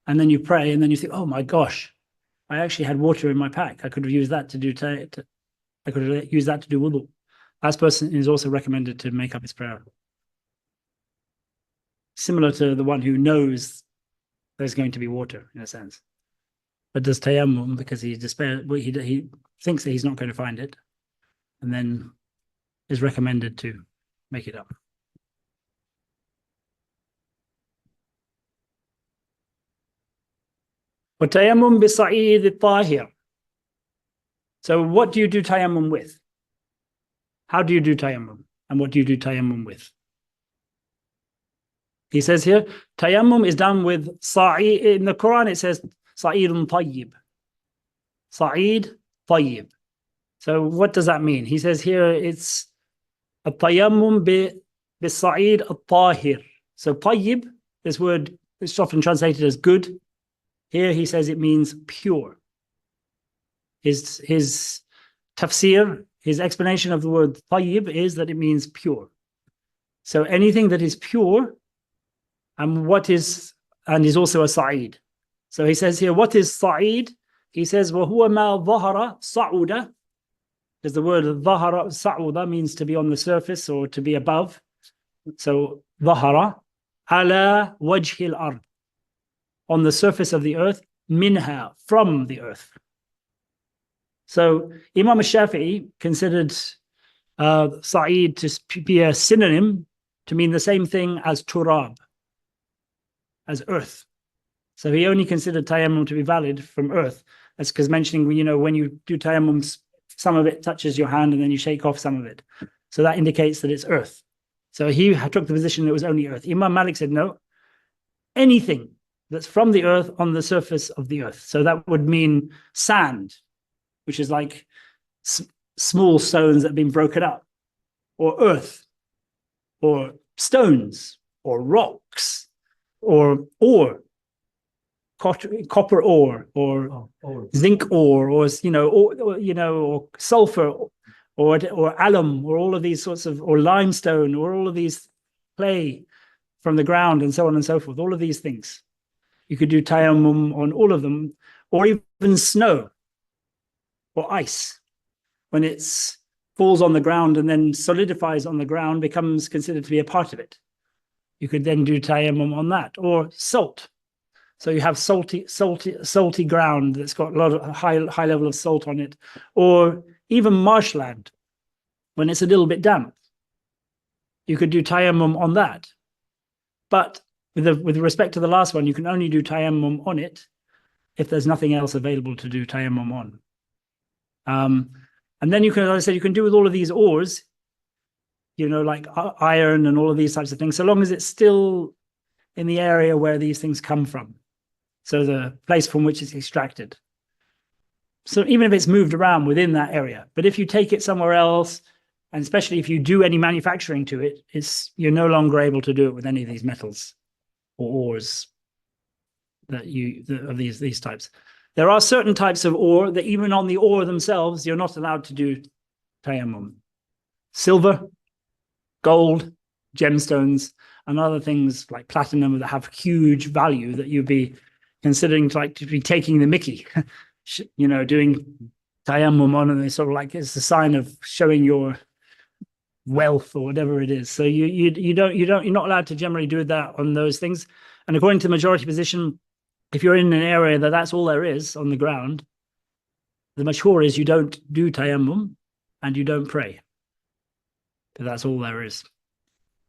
and then you pray, and then you think, oh my gosh, I actually had water in my pack. I could have used that to do wudu. That person is also recommended to make up his prayer. Similar to the one who knows there's going to be water, in a sense, but does tayammum because he thinks that he's not going to find it, and then is recommended to make it up. وَتَيَمُّمْ بِالصَّعِيدِ الطَّاهِرِ. So what do you do tayammum with? How do you do tayammum? And what do you do tayammum with? He says here, tayammum is done with sa'id. In the Quran it says sa'idun tayyib. Sa'id tayyib. So what does that mean? He says here it's التيمم بالصعيد الطاهر. So طيب, this word is often translated as good. Here he says it means pure. His tafsir, his explanation of the word طيب is that it means pure. So anything that is pure, and is also a sa'id. So he says here, what is sa'id? He says, وَهُوَ مَا ظَهَرَ صَعُودَ, because the word ظَهَرَ صَعُودَ means to be on the surface or to be above. So ظَهَرَ عَلَى وَجْهِ الْأَرْضِ, on the surface of the earth, minha, from the earth. So Imam al-Shafi'i considered sa'id to be a synonym to mean the same thing as turab, as earth. So he only considered tayammum to be valid from earth. That's because mentioning, when you do tayammum, some of it touches your hand and then you shake off some of it. So that indicates that it's earth. So he took the position that it was only earth. Imam Malik said, no, anything that's from the earth on the surface of the earth. So that would mean sand, which is like small stones that have been broken up, or earth, or stones, or rocks, or ore, copper ore, or zinc ore, or or sulfur, or alum, or all of these sorts of, or limestone, or all of these clay from the ground, and so on and so forth. All of these things, you could do tayammum on all of them, or even snow or ice, when it falls on the ground and then solidifies on the ground, becomes considered to be a part of it. You could then do tayammum on that, or salt. So you have salty ground that's got a lot of high level of salt on it, or even marshland when it's a little bit damp. You could do tayammum on that. But with respect to the last one, you can only do tayammum on it if there's nothing else available to do tayammum on. And then you can, as I said, you can do with all of these ores, like iron and all of these types of things, so long as it's still in the area where these things come from. So the place from which it's extracted. So even if it's moved around within that area, but if you take it somewhere else, and especially if you do any manufacturing to it, you're no longer able to do it with any of these metals or ores of these types. There are certain types of ore that even on the ore themselves, you're not allowed to do tayammum. Silver, gold, gemstones, and other things like platinum that have huge value that you'd be considering to be taking the mickey, doing tayammum on, and it's sort of like it's a sign of showing your wealth or whatever it is. So you're not allowed to generally do that on those things. And according to the majority position, if you're in an area that's all there is on the ground, the mashhur is you don't do tayammum and you don't pray. But that's all there is.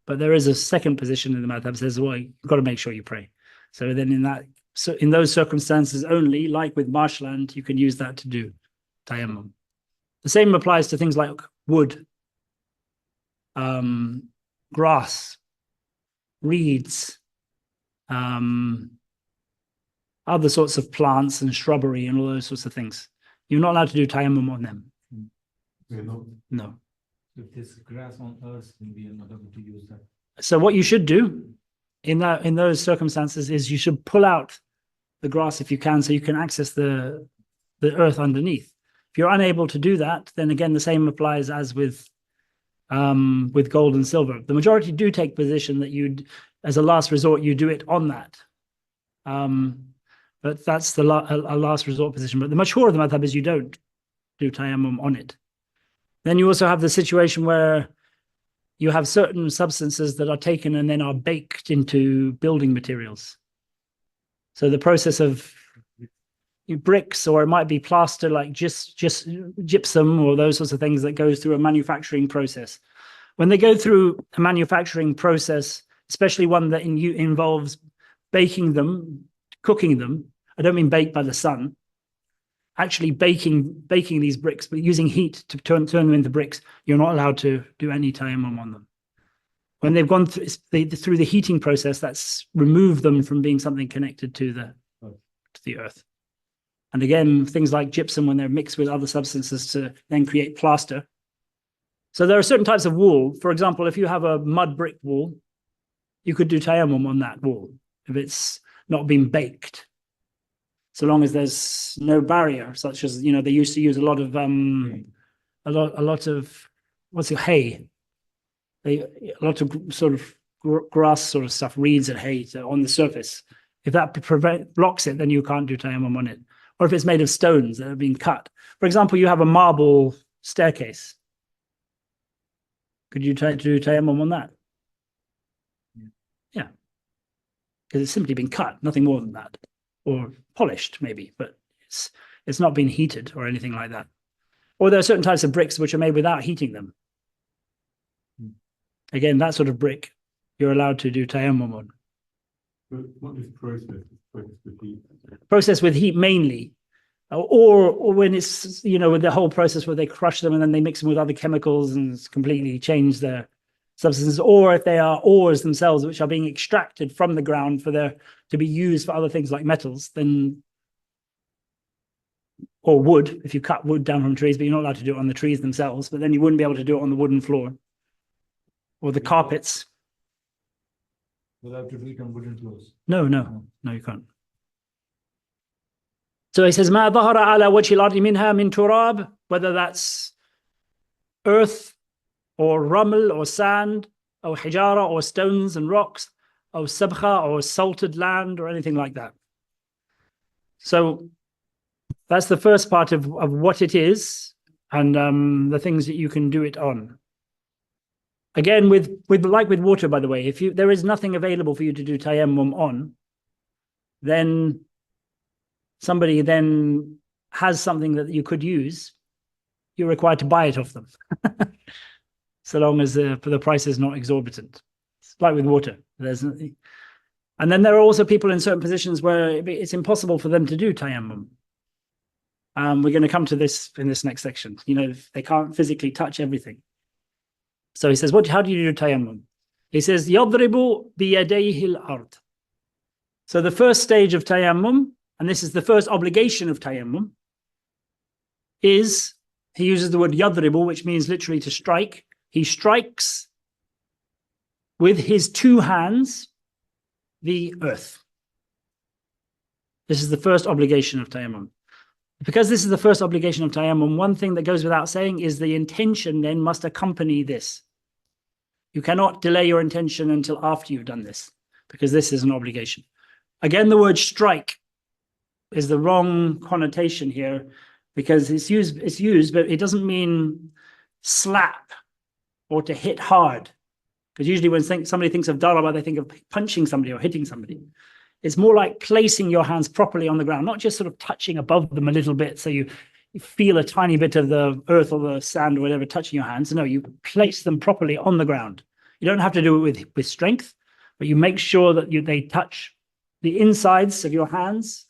But there is a second position in the madhab that says, well, you've got to make sure you pray. So then in those circumstances only, like with marshland, you can use that to do tayammum. The same applies to things like wood, grass, reeds, other sorts of plants and shrubbery and all those sorts of things. You're not allowed to do tayammum on them. No. If there's grass on earth, then we are not able to use that. So what you should do in those circumstances is you should pull out the grass if you can, so you can access the earth underneath. If you're unable to do that, then again the same applies as with gold and silver. The majority do take position that as a last resort, you do it on that. But that's a last resort position. But the mashhur of the madhab is you don't do tayammum on it. Then you also have the situation where you have certain substances that are taken and then are baked into building materials. So the process of bricks, or it might be plaster, like just gypsum or those sorts of things that goes through a manufacturing process. When they go through a manufacturing process, especially one that involves baking them, cooking them, I don't mean baked by the sun, actually baking these bricks, but using heat to turn them into bricks, you're not allowed to do any tayammum on them. When they've gone through the heating process, that's removed them from being something connected to the earth. And again, things like gypsum, when they're mixed with other substances to then create plaster, So there are certain types of wool. For example, if you have a mud brick wall, you could do tayammum on that wall if it's not been baked, so long as there's no barrier, such as, they used to use a lot of what's it, hay. A lot of sort of grass sort of stuff, reeds and hay on the surface. If that blocks it, then you can't do tayammum on it. Or if it's made of stones that have been cut. For example, you have a marble staircase. Could you try to do tayammum on that? Yeah. Because it's simply been cut, nothing more than that. Or polished, maybe, but it's not been heated or anything like that. Or there are certain types of bricks which are made without heating them. Again, that sort of brick, you're allowed to do tayammum on. But what is process? Process with heat? Process with heat mainly. Or when it's, with the whole process where they crush them and then they mix them with other chemicals and completely change their substances. Or if they are ores themselves, which are being extracted from the ground to be used for other things like metals, then, or wood, if you cut wood down from trees, but you're not allowed to do it on the trees themselves, but then you wouldn't be able to do it on the wooden floor. Or the carpets. Without to do it on wooden floors. No, you can't. So he says, "Ma ظهر على وجه الأرض منها من تراب," whether that's earth or ruml or sand or hijara or stones and rocks or sabkha or salted land or anything like that. So that's the first part of what it is and the things that you can do it on. Again, with water, by the way, if there is nothing available for you to do tayammum on, then somebody then has something that you could use, you're required to buy it off them, so long as the price is not exorbitant. It's like with water. And then there are also people in certain positions where it's impossible for them to do tayammum. We're going to come to this in this next section. They can't physically touch everything. So he says, how do you do tayammum? He says, يَضْرِبُ بِيَدَيْهِ الْأَرْضِ. So the first stage of tayammum, and this is the first obligation of tayammum, is he uses the word yadribu, which means literally to strike. He strikes with his two hands the earth. This is the first obligation of tayammum. Because this is the first obligation of tayammum, one thing that goes without saying is the intention then must accompany this. You cannot delay your intention until after you've done this, because this is an obligation. Again, the word strike is the wrong connotation here, because it's used, but it doesn't mean slap or to hit hard. Because usually when somebody thinks of daraba, they think of punching somebody or hitting somebody. It's more like placing your hands properly on the ground, not just sort of touching above them a little bit so you feel a tiny bit of the earth or the sand or whatever touching your hands. No, you place them properly on the ground. You don't have to do it with strength, but you make sure that they touch the insides of your hands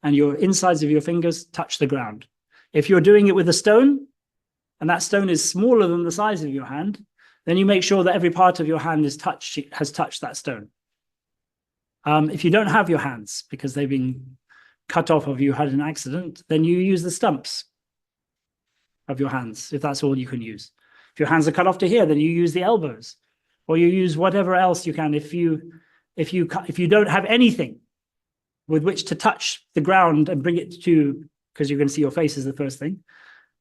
and your insides of your fingers touch the ground. If you're doing it with a stone, and that stone is smaller than the size of your hand, then you make sure that every part of your hand has touched that stone. If you don't have your hands because they've been cut off or you had an accident, then you use the stumps of your hands, if that's all you can use. If your hands are cut off to here, then you use the elbows, or you use whatever else you can. If you don't have anything with which to touch the ground and bring it to, because you're going to see your face is the first thing,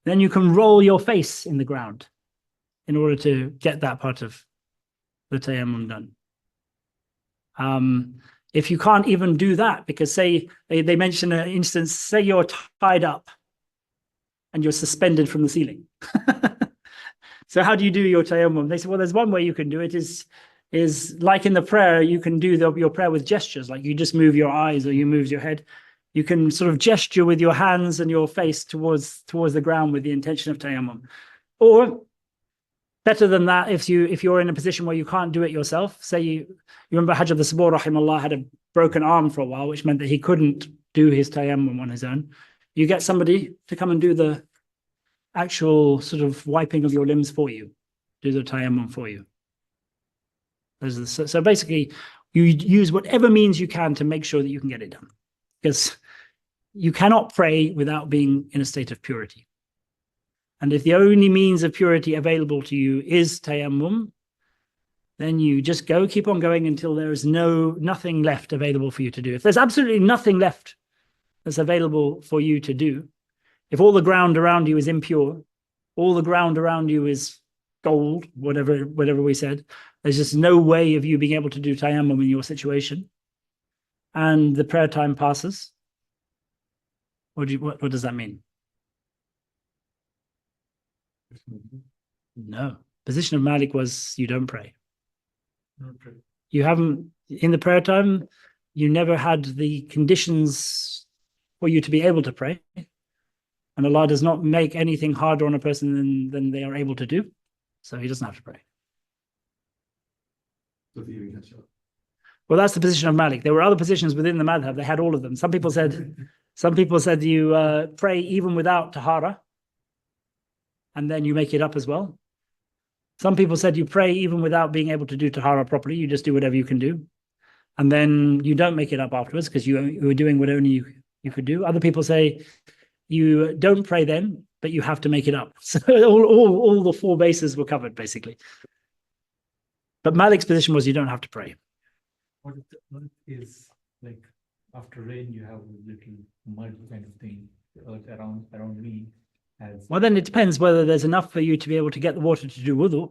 then you can roll your face in the ground in order to get that part of the tayammum done. If you can't even do that, because say they mention an instance, say you're tied up and you're suspended from the ceiling. So how do you do your tayammum? They say, well, there's one way you can do it is like in the prayer, you can do your prayer with gestures, like you just move your eyes or you move your head. You can sort of gesture with your hands and your face towards the ground with the intention of tayammum. Or better than that, if you're in a position where you can't do it yourself, say you remember Hajj of the Sabur rahimahullah had a broken arm for a while, which meant that he couldn't do his tayammum on his own. You get somebody to come and do the actual sort of wiping of your limbs for you, do the tayammum for you. So basically, you use whatever means you can to make sure that you can get it done, because you cannot pray without being in a state of purity. And if the only means of purity available to you is tayammum, then you just keep on going until there is nothing left available for you to do. If there's absolutely nothing left that's available for you to do, if all the ground around you is impure, all the ground around you is gold, whatever we said, there's just no way of you being able to do tayammum in your situation, and the prayer time passes, what does that mean? No. Position of Malik was you don't pray. You haven't, in the prayer time, you never had the conditions for you to be able to pray. And Allah does not make anything harder on a person than they are able to do. So he doesn't have to pray. Well, that's the position of Malik. There were other positions within the madhab. They had all of them. Some people said you pray even without tahara, and then you make it up as well. Some people said you pray even without being able to do tahara properly. You just do whatever you can do. And then you don't make it up afterwards because you were doing what only you could do. Other people say you don't pray then, but you have to make it up. So all the four bases were covered, basically. But Malik's position was you don't have to pray. What is like after rain you have a little mud kind of thing around me? Well, then it depends whether there's enough for you to be able to get the water to do wudu.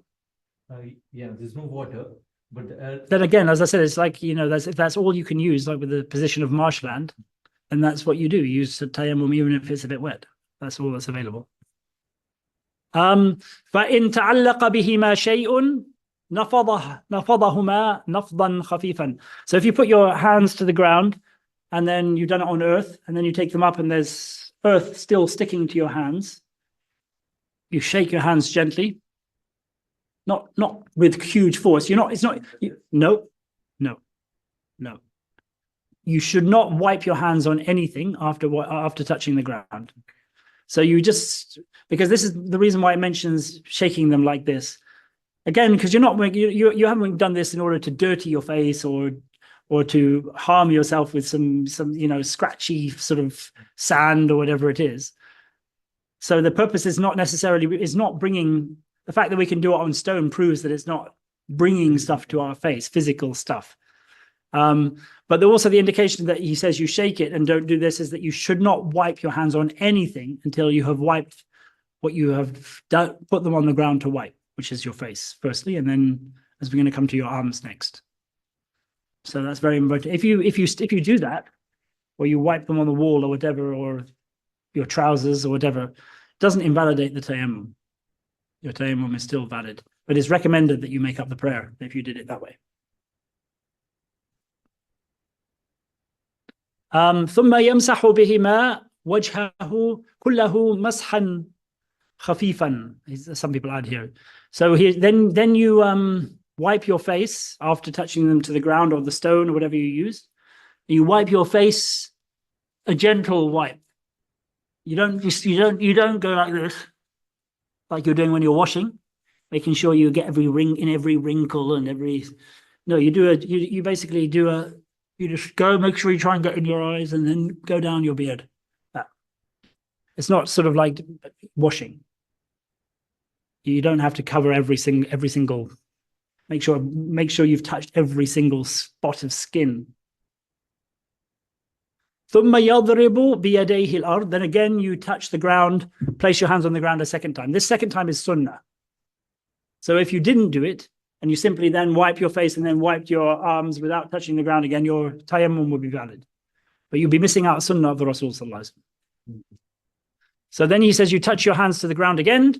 Yeah, there's no water, but then again, as I said, it's like, if that's all you can use, like with the position of marshland, and that's what you do. You use tayammum even if it's a bit wet. That's all that's available. فَإِن تَعَلَّقَ بِهِمَا شَيْءٌ نَفَضَهُمَا نَفْضًا خَفِيفًا. So if you put your hands to the ground and then you've done it on earth and then you take them up and there's earth still sticking to your hands, you shake your hands gently, not with huge force. No. You should not wipe your hands on anything after touching the ground. So you just, because this is the reason why it mentions shaking them like this. Again, because you haven't done this in order to dirty your face or to harm yourself with some scratchy sort of sand or whatever it is. So the purpose is not bringing, the fact that we can do it on stone proves that it's not bringing stuff to our face, physical stuff. But also the indication that he says you shake it and don't do this is that you should not wipe your hands on anything until you have wiped what you have done, put them on the ground to wipe, which is your face firstly, and then as we're going to come to your arms next. So that's very important. If you do that, or you wipe them on the wall or whatever, or your trousers or whatever, it doesn't invalidate the tayammum. Your tayammum is still valid, but it's recommended that you make up the prayer if you did it that way. ثم يمسح بهما وجهه كله مسحا خفيفا. Some people add here. So then you wipe your face after touching them to the ground or the stone or whatever you use. You wipe your face, a gentle wipe. You don't go like this, like you're doing when you're washing, making sure you get every wrinkle and every. No, you basically you just go, make sure you try and get in your eyes and then go down your beard. It's not sort of like washing. You don't have to cover every single. Make sure you've touched every single spot of skin. ثُمَّ يَضْرِبُ بِيَدَيْهِ الْأَرْض. Then again, you touch the ground, place your hands on the ground a second time. This second time is sunnah. So if you didn't do it, and you simply then wipe your face and then wiped your arms without touching the ground again, your tayammum will be valid. But you'll be missing out sunnah of the Rasul sallallahu alaihi wasallam. So then he says, you touch your hands to the ground again.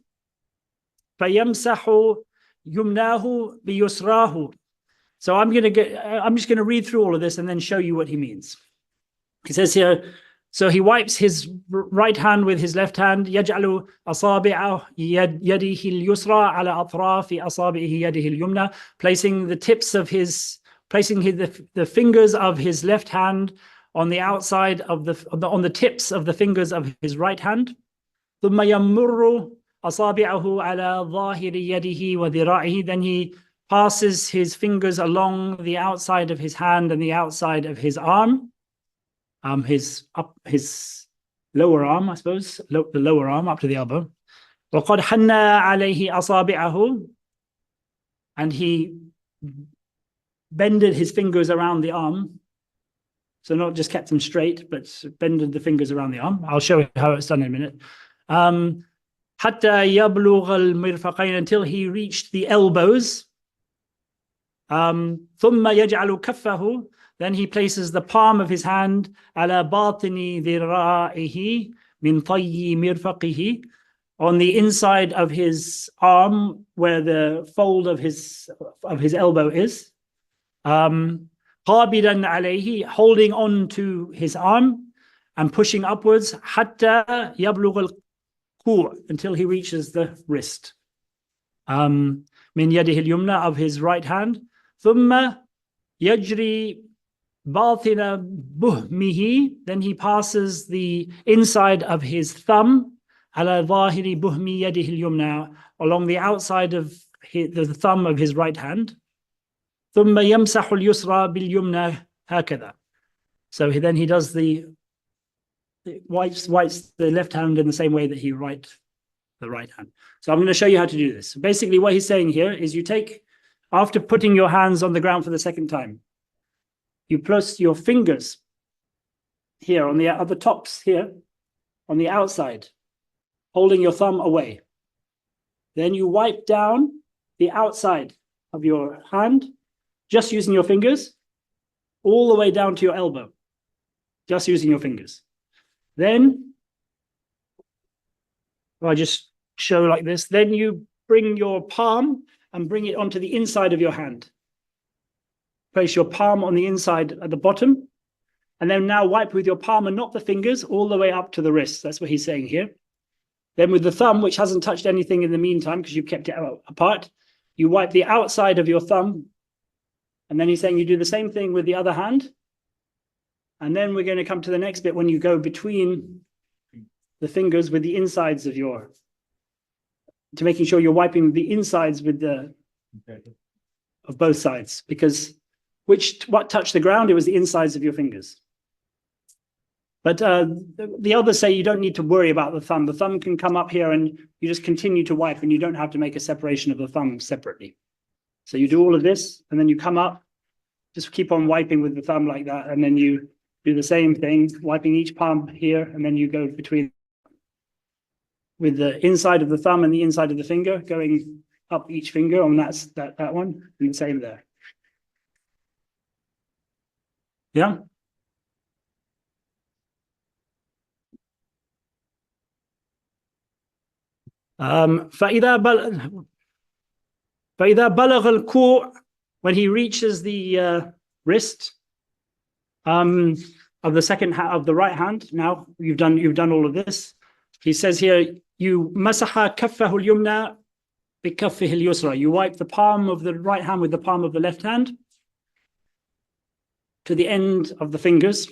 فَيَمْسَحُ يُمْنَاهُ بِيُسْرَاهُ. So I'm just going to read through all of this and then show you what he means. He says here, so he wipes his right hand with his left hand. يَجْعَلُ أَصَابِعَ يَدِهِ الْيُسْرَى عَلَى أَطْرَافِ أَصَابِعِهِ يَدِهِ الْيُمْنَى. Placing the fingers of his left hand on the outside on the tips of the fingers of his right hand. ثُمَّ يَمُرُّ أَصَابِعَهُ عَلَى ظَاهِرِ يَدِهِ وَذِرَاعِهِ. Then he passes his fingers along the outside of his hand and the outside of his arm. His lower arm, I suppose, the lower arm up to the elbow. وقد حنى عليه أصابعه, and he bended his fingers around the arm. So not just kept them straight, but bended the fingers around the arm. I'll show you how it's done in a minute. حتى يبلغ المرفقين, until he reached the elbows. ثم يجعل كفه, then he places the palm of his hand على باطن ذراعه من طي مرفقه, on the inside of his arm where the fold of his elbow is. قابضا عليه, holding on to his arm and pushing upwards. حتى يبلغ الكوع, until he reaches the wrist. من يده اليمنى, of his right hand. ثم يجري باطن بهمه, then he passes the inside of his thumb على ظاهر بهم يده اليمنى, along the outside of the thumb of his right hand. ثم يمسح اليسرى باليمنى هكذا. So then he does wipes the left hand in the same way that he wiped the right hand. So I'm going to show you how to do this. Basically what he's saying here is you take, after putting your hands on the ground for the second time, you place your fingers here on the other tops here on the outside, holding your thumb away. Then you wipe down the outside of your hand, just using your fingers, all the way down to your elbow, just using your fingers. Then, I just show like this, then you bring your palm and bring it onto the inside of your hand. Place your palm on the inside at the bottom, and then now wipe with your palm and not the fingers all the way up to the wrist. That's what he's saying here. Then with the thumb, which hasn't touched anything in the meantime because you've kept it apart, you wipe the outside of your thumb. And then he's saying you do the same thing with the other hand. And then we're going to come to the next bit when you go between the fingers with the insides of to making sure you're wiping the insides with of both sides. Because what touched the ground? It was the insides of your fingers. But the others say you don't need to worry about the thumb. The thumb can come up here and you just continue to wipe, and you don't have to make a separation of the thumb separately. So you do all of this, and then you come up, just keep on wiping with the thumb like that, and then you do the same thing, wiping each palm here, and then you go between with the inside of the thumb and the inside of the finger, going up each finger on that one, and the same there. Yeah? فإذا بلغ الكوع, when he reaches the wrist of the second of the right hand. Now you've done all of this. He says here, you masaha kaffahu al-yumna bi kaffihi al-yusra. You wipe the palm of the right hand with the palm of the left hand to the end of the fingers.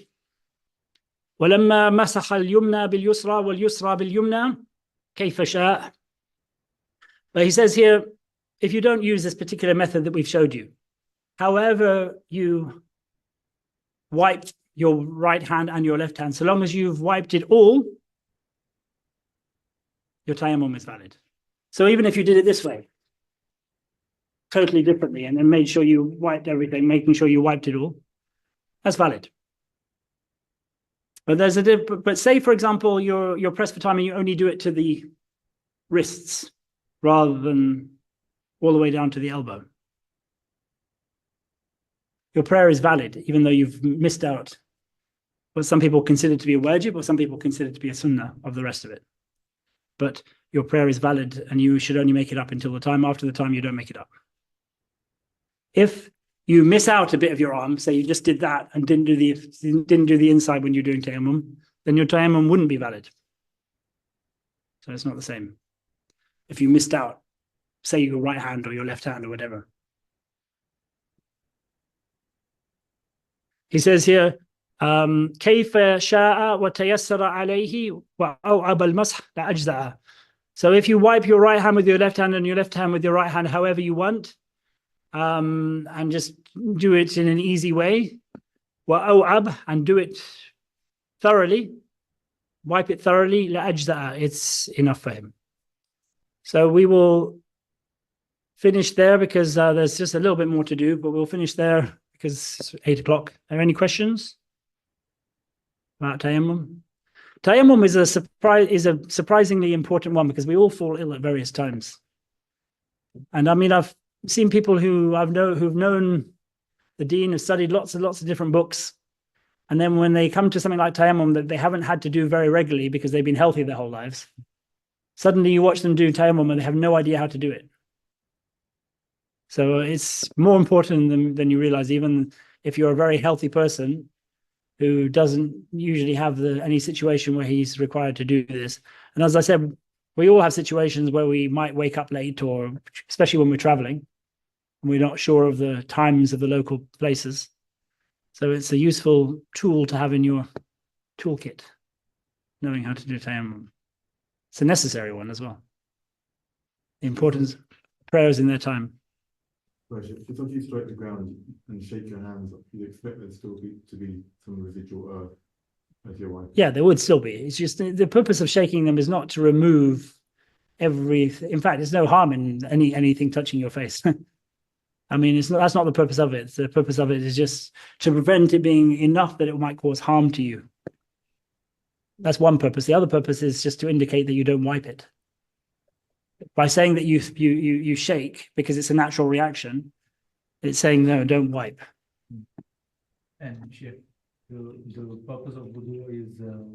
ولما مسح اليمنى باليسرى واليسرى باليمنى كيف شاء. But he says here, if you don't use this particular method that we've showed you, however you wipe your right hand and your left hand, so long as you've wiped it all, your tayammum is valid. So even if you did it this way, totally differently, and then made sure you wiped everything, making sure you wiped it all, that's valid. But there's but say, for example, you're pressed for time and you only do it to the wrists rather than all the way down to the elbow. Your prayer is valid, even though you've missed out what some people consider to be a wajib or some people consider to be a sunnah of the rest of it. But your prayer is valid, and you should only make it up until the time. After the time, you don't make it up. If you miss out a bit of your arm, say you just did that and didn't do the inside when you're doing tayammum, then your tayammum wouldn't be valid. So it's not the same. If you missed out, say your right hand or your left hand or whatever. He says here, كيف شاء وتيسر عليه وأوعب المسح لأجزأه. So if you wipe your right hand with your left hand and your left hand with your right hand, however you want, and just do it in an easy way, وأوعب, and do it thoroughly, wipe it thoroughly, لأجزأه, it's enough for him. So we will finish there because there's just a little bit more to do, but we'll finish there because it's 8 o'clock. Are there any questions about tayammum? Tayammum is a surprisingly important one because we all fall ill at various times. And I mean, I've seen people who've known the deen, have studied lots and lots of different books. And then when they come to something like tayammum that they haven't had to do very regularly because they've been healthy their whole lives, suddenly you watch them do tayammum and they have no idea how to do it. So it's more important than you realize, even if you're a very healthy person who doesn't usually have any situation where he's required to do this. And as I said, we all have situations where we might wake up late, or especially when we're traveling, and we're not sure of the times of the local places. So it's a useful tool to have in your toolkit, knowing how to do tayammum. It's a necessary one as well. The importance of prayers in their time. If you straight the ground and shake your hands, you'd expect there still to be some residual earth as your wife. Yeah, there would still be. It's just the purpose of shaking them is not to remove everything. In fact, there's no harm in anything touching your face. I mean, that's not the purpose of it. The purpose of it is just to prevent it being enough that it might cause harm to you. That's one purpose. The other purpose is just to indicate that you don't wipe it. By saying that you shake because it's a natural reaction, it's saying no, don't wipe. And the purpose of wudu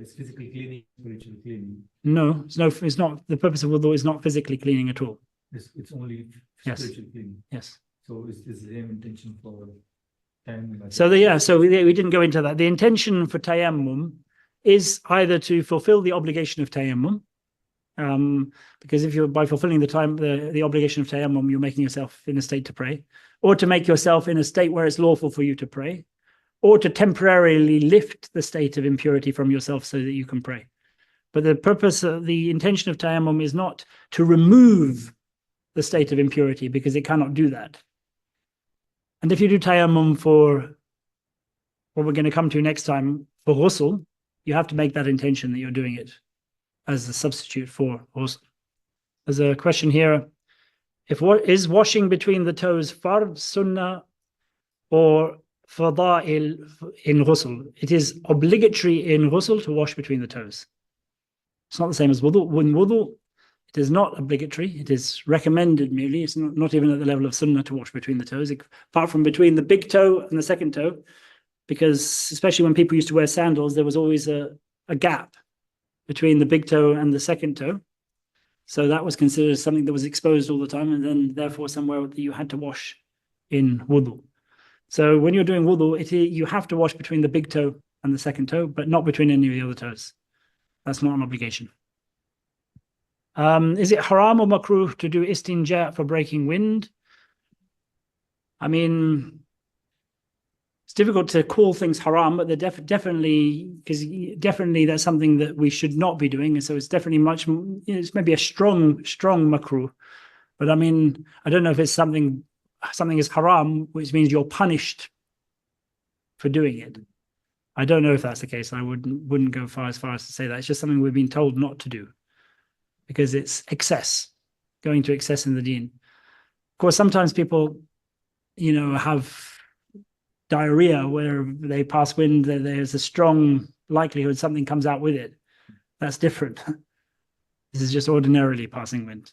is physical cleaning, spiritual cleaning. No, it's not. The purpose of wudu is not physically cleaning at all. It's only Yes. spiritual cleaning. Yes. So it's the same intention for tayammum. So we didn't go into that. The intention for tayammum is either to fulfill the obligation of tayammum, because if you're by fulfilling the obligation of tayammum, you're making yourself in a state to pray, or to make yourself in a state where it's lawful for you to pray, or to temporarily lift the state of impurity from yourself so that you can pray. But the intention of tayammum is not to remove the state of impurity, because it cannot do that. And if you do tayammum for what we're going to come to next time, for ghusl, you have to make that intention that you're doing it as a substitute for ghusl. There's a question here. Is washing between the toes fard, sunnah, or fada'il in ghusl? It is obligatory in ghusl to wash between the toes. It's not the same as wudu. When wudu, it is not obligatory. It is recommended merely. It's not even at the level of sunnah to wash between the toes, apart from between the big toe and the second toe, because especially when people used to wear sandals, there was always a gap between the big toe and the second toe. So that was considered something that was exposed all the time, and then therefore somewhere that you had to wash in wudu. So when you're doing wudu, you have to wash between the big toe and the second toe, but not between any of the other toes. That's not an obligation. Is it haram or makruh to do istinja for breaking wind? I mean, it's difficult to call things haram, but they're definitely that's something that we should not be doing. And so it's definitely it's maybe a strong makruh. But I mean, I don't know if it's something is haram, which means you're punished for doing it. I don't know if that's the case. I wouldn't go as far as to say that. It's just something we've been told not to do, because it's going to excess in the deen. Of course, sometimes people, have diarrhea where they pass wind, there's a strong likelihood something comes out with it. That's different. This is just ordinarily passing wind.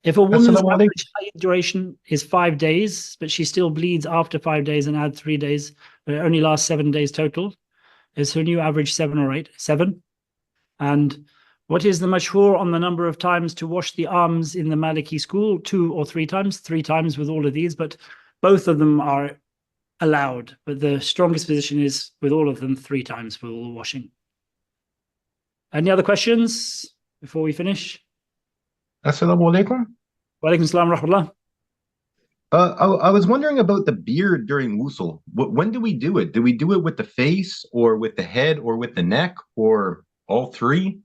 If a woman's average duration is 5 days, but she still bleeds after 5 days and add 3 days, but it only lasts 7 days total, is her new average 7 or 8? 7. And what is the mashhur on the number of times to wash the arms in the Maliki school? 2 or 3 times? 3 times with all of these, but both of them are allowed. But the strongest position is with all of them 3 times for all washing. Any other questions before we finish? Assalamu alaikum. Wa alaikum salam wa rahmatullah. I was wondering about the beard during wusul. When do we do it? Do we do it with the face, or with the head, or with the neck, or all 3?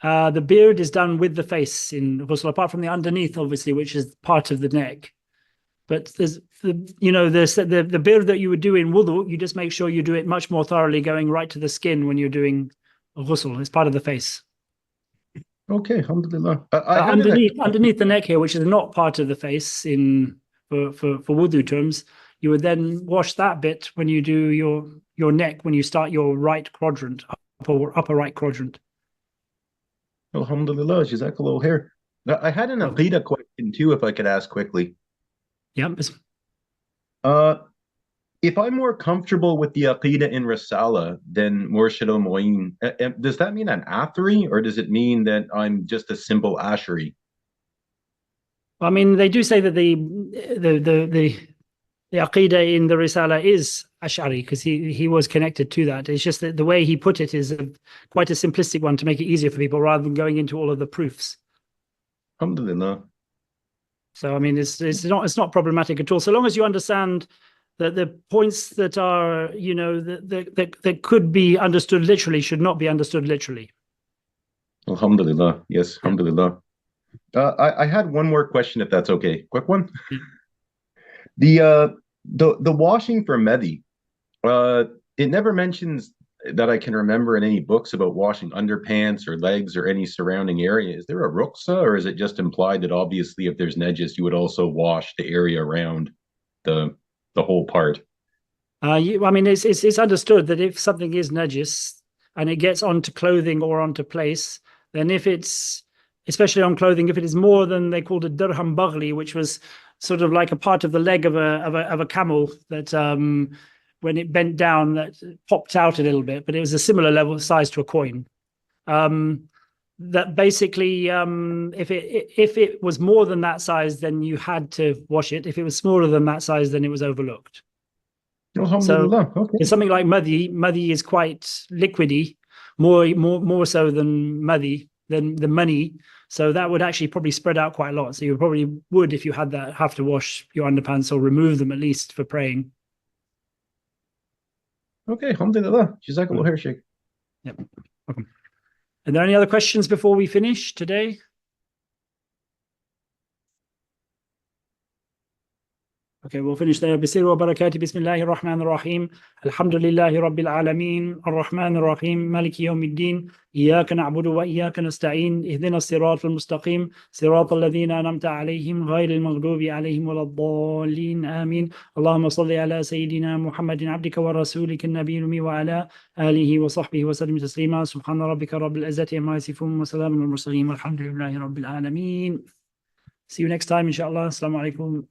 The beard is done with the face in ghusl, apart from the underneath, obviously, which is part of the neck. But there's the beard that you would do in wudu, you just make sure you do it much more thoroughly, going right to the skin when you're doing ghusl. It's part of the face. Okay, alhamdulillah. I had Underneath the neck here, which is not part of the face for wudu terms, you would then wash that bit when you do your neck, when you start your right quadrant, upper right quadrant. Alhamdulillah, jazakallah khair. I had an Aqeedah question too, if I could ask quickly. Yeah. If I'm more comfortable with the Aqeedah in Risalah than Murshid al-Mu'in, does that mean I'm Athari, or does it mean that I'm just a simple Ashari? I mean, they do say that the Aqeedah in the Risalah is Ash'ari because he was connected to that. It's just that the way he put it is quite a simplistic one to make it easier for people rather than going into all of the proofs. Alhamdulillah. So I mean, it's not problematic at all, so long as you understand that the points that are, you know, that could be understood literally should not be understood literally. Alhamdulillah. Yes, alhamdulillah. I had one more question, if that's okay. Quick one. The washing for Mehdi, it never mentions that I can remember in any books about washing underpants or legs or any surrounding area. Is there a rukhsa, or is it just implied that obviously if there's najis, you would also wash the area around the whole part? I mean, it's understood that if something is najis and it gets onto clothing or onto place, then if it's, especially on clothing, if it is more than they called a dirham baghli, which was sort of like a part of the leg of a camel that when it bent down, that popped out a little bit, but it was a similar level size to a coin. That basically, if it was more than that size, then you had to wash it. If it was smaller than that size, then it was overlooked. Alhamdulillah. So okay. it's something like Madi is quite liquidy, more so than Madi, than the money. So that would actually probably spread out quite a lot. So you probably would, if you had that, have to wash your underpants or remove them at least for praying. Okay, alhamdulillah. Jazakallah khair, Sheikh. Yep. Welcome. Are there any other questions before we finish today? Okay, we'll finish there. Bismillah wa barakatuh. Bismillahir Rahmanir Rahim. Alhamdulillahi Rabbil Alameen. Ar-Rahmanir Rahim. Maliki Yawmiddin. Iyyaka na'budu wa iyyaka nasta'in. Ihdina as-siratal mustaqim. Siratal ladhina an'amta alayhim. Ghayril maghdubi alayhim waladdallin. Ameen. Allahumma salli ala Sayyidina Muhammadin abdika wa rasulika an-nabiyil ummi wa ala alihi wa sahbihi wa sallim taslima. Subhana rabbika rabbil izzati amma yasifun wa salamun al mursalin. Walhamdulillahi Rabbil Alameen. See you next time, inshallah. Assalamu alaikum.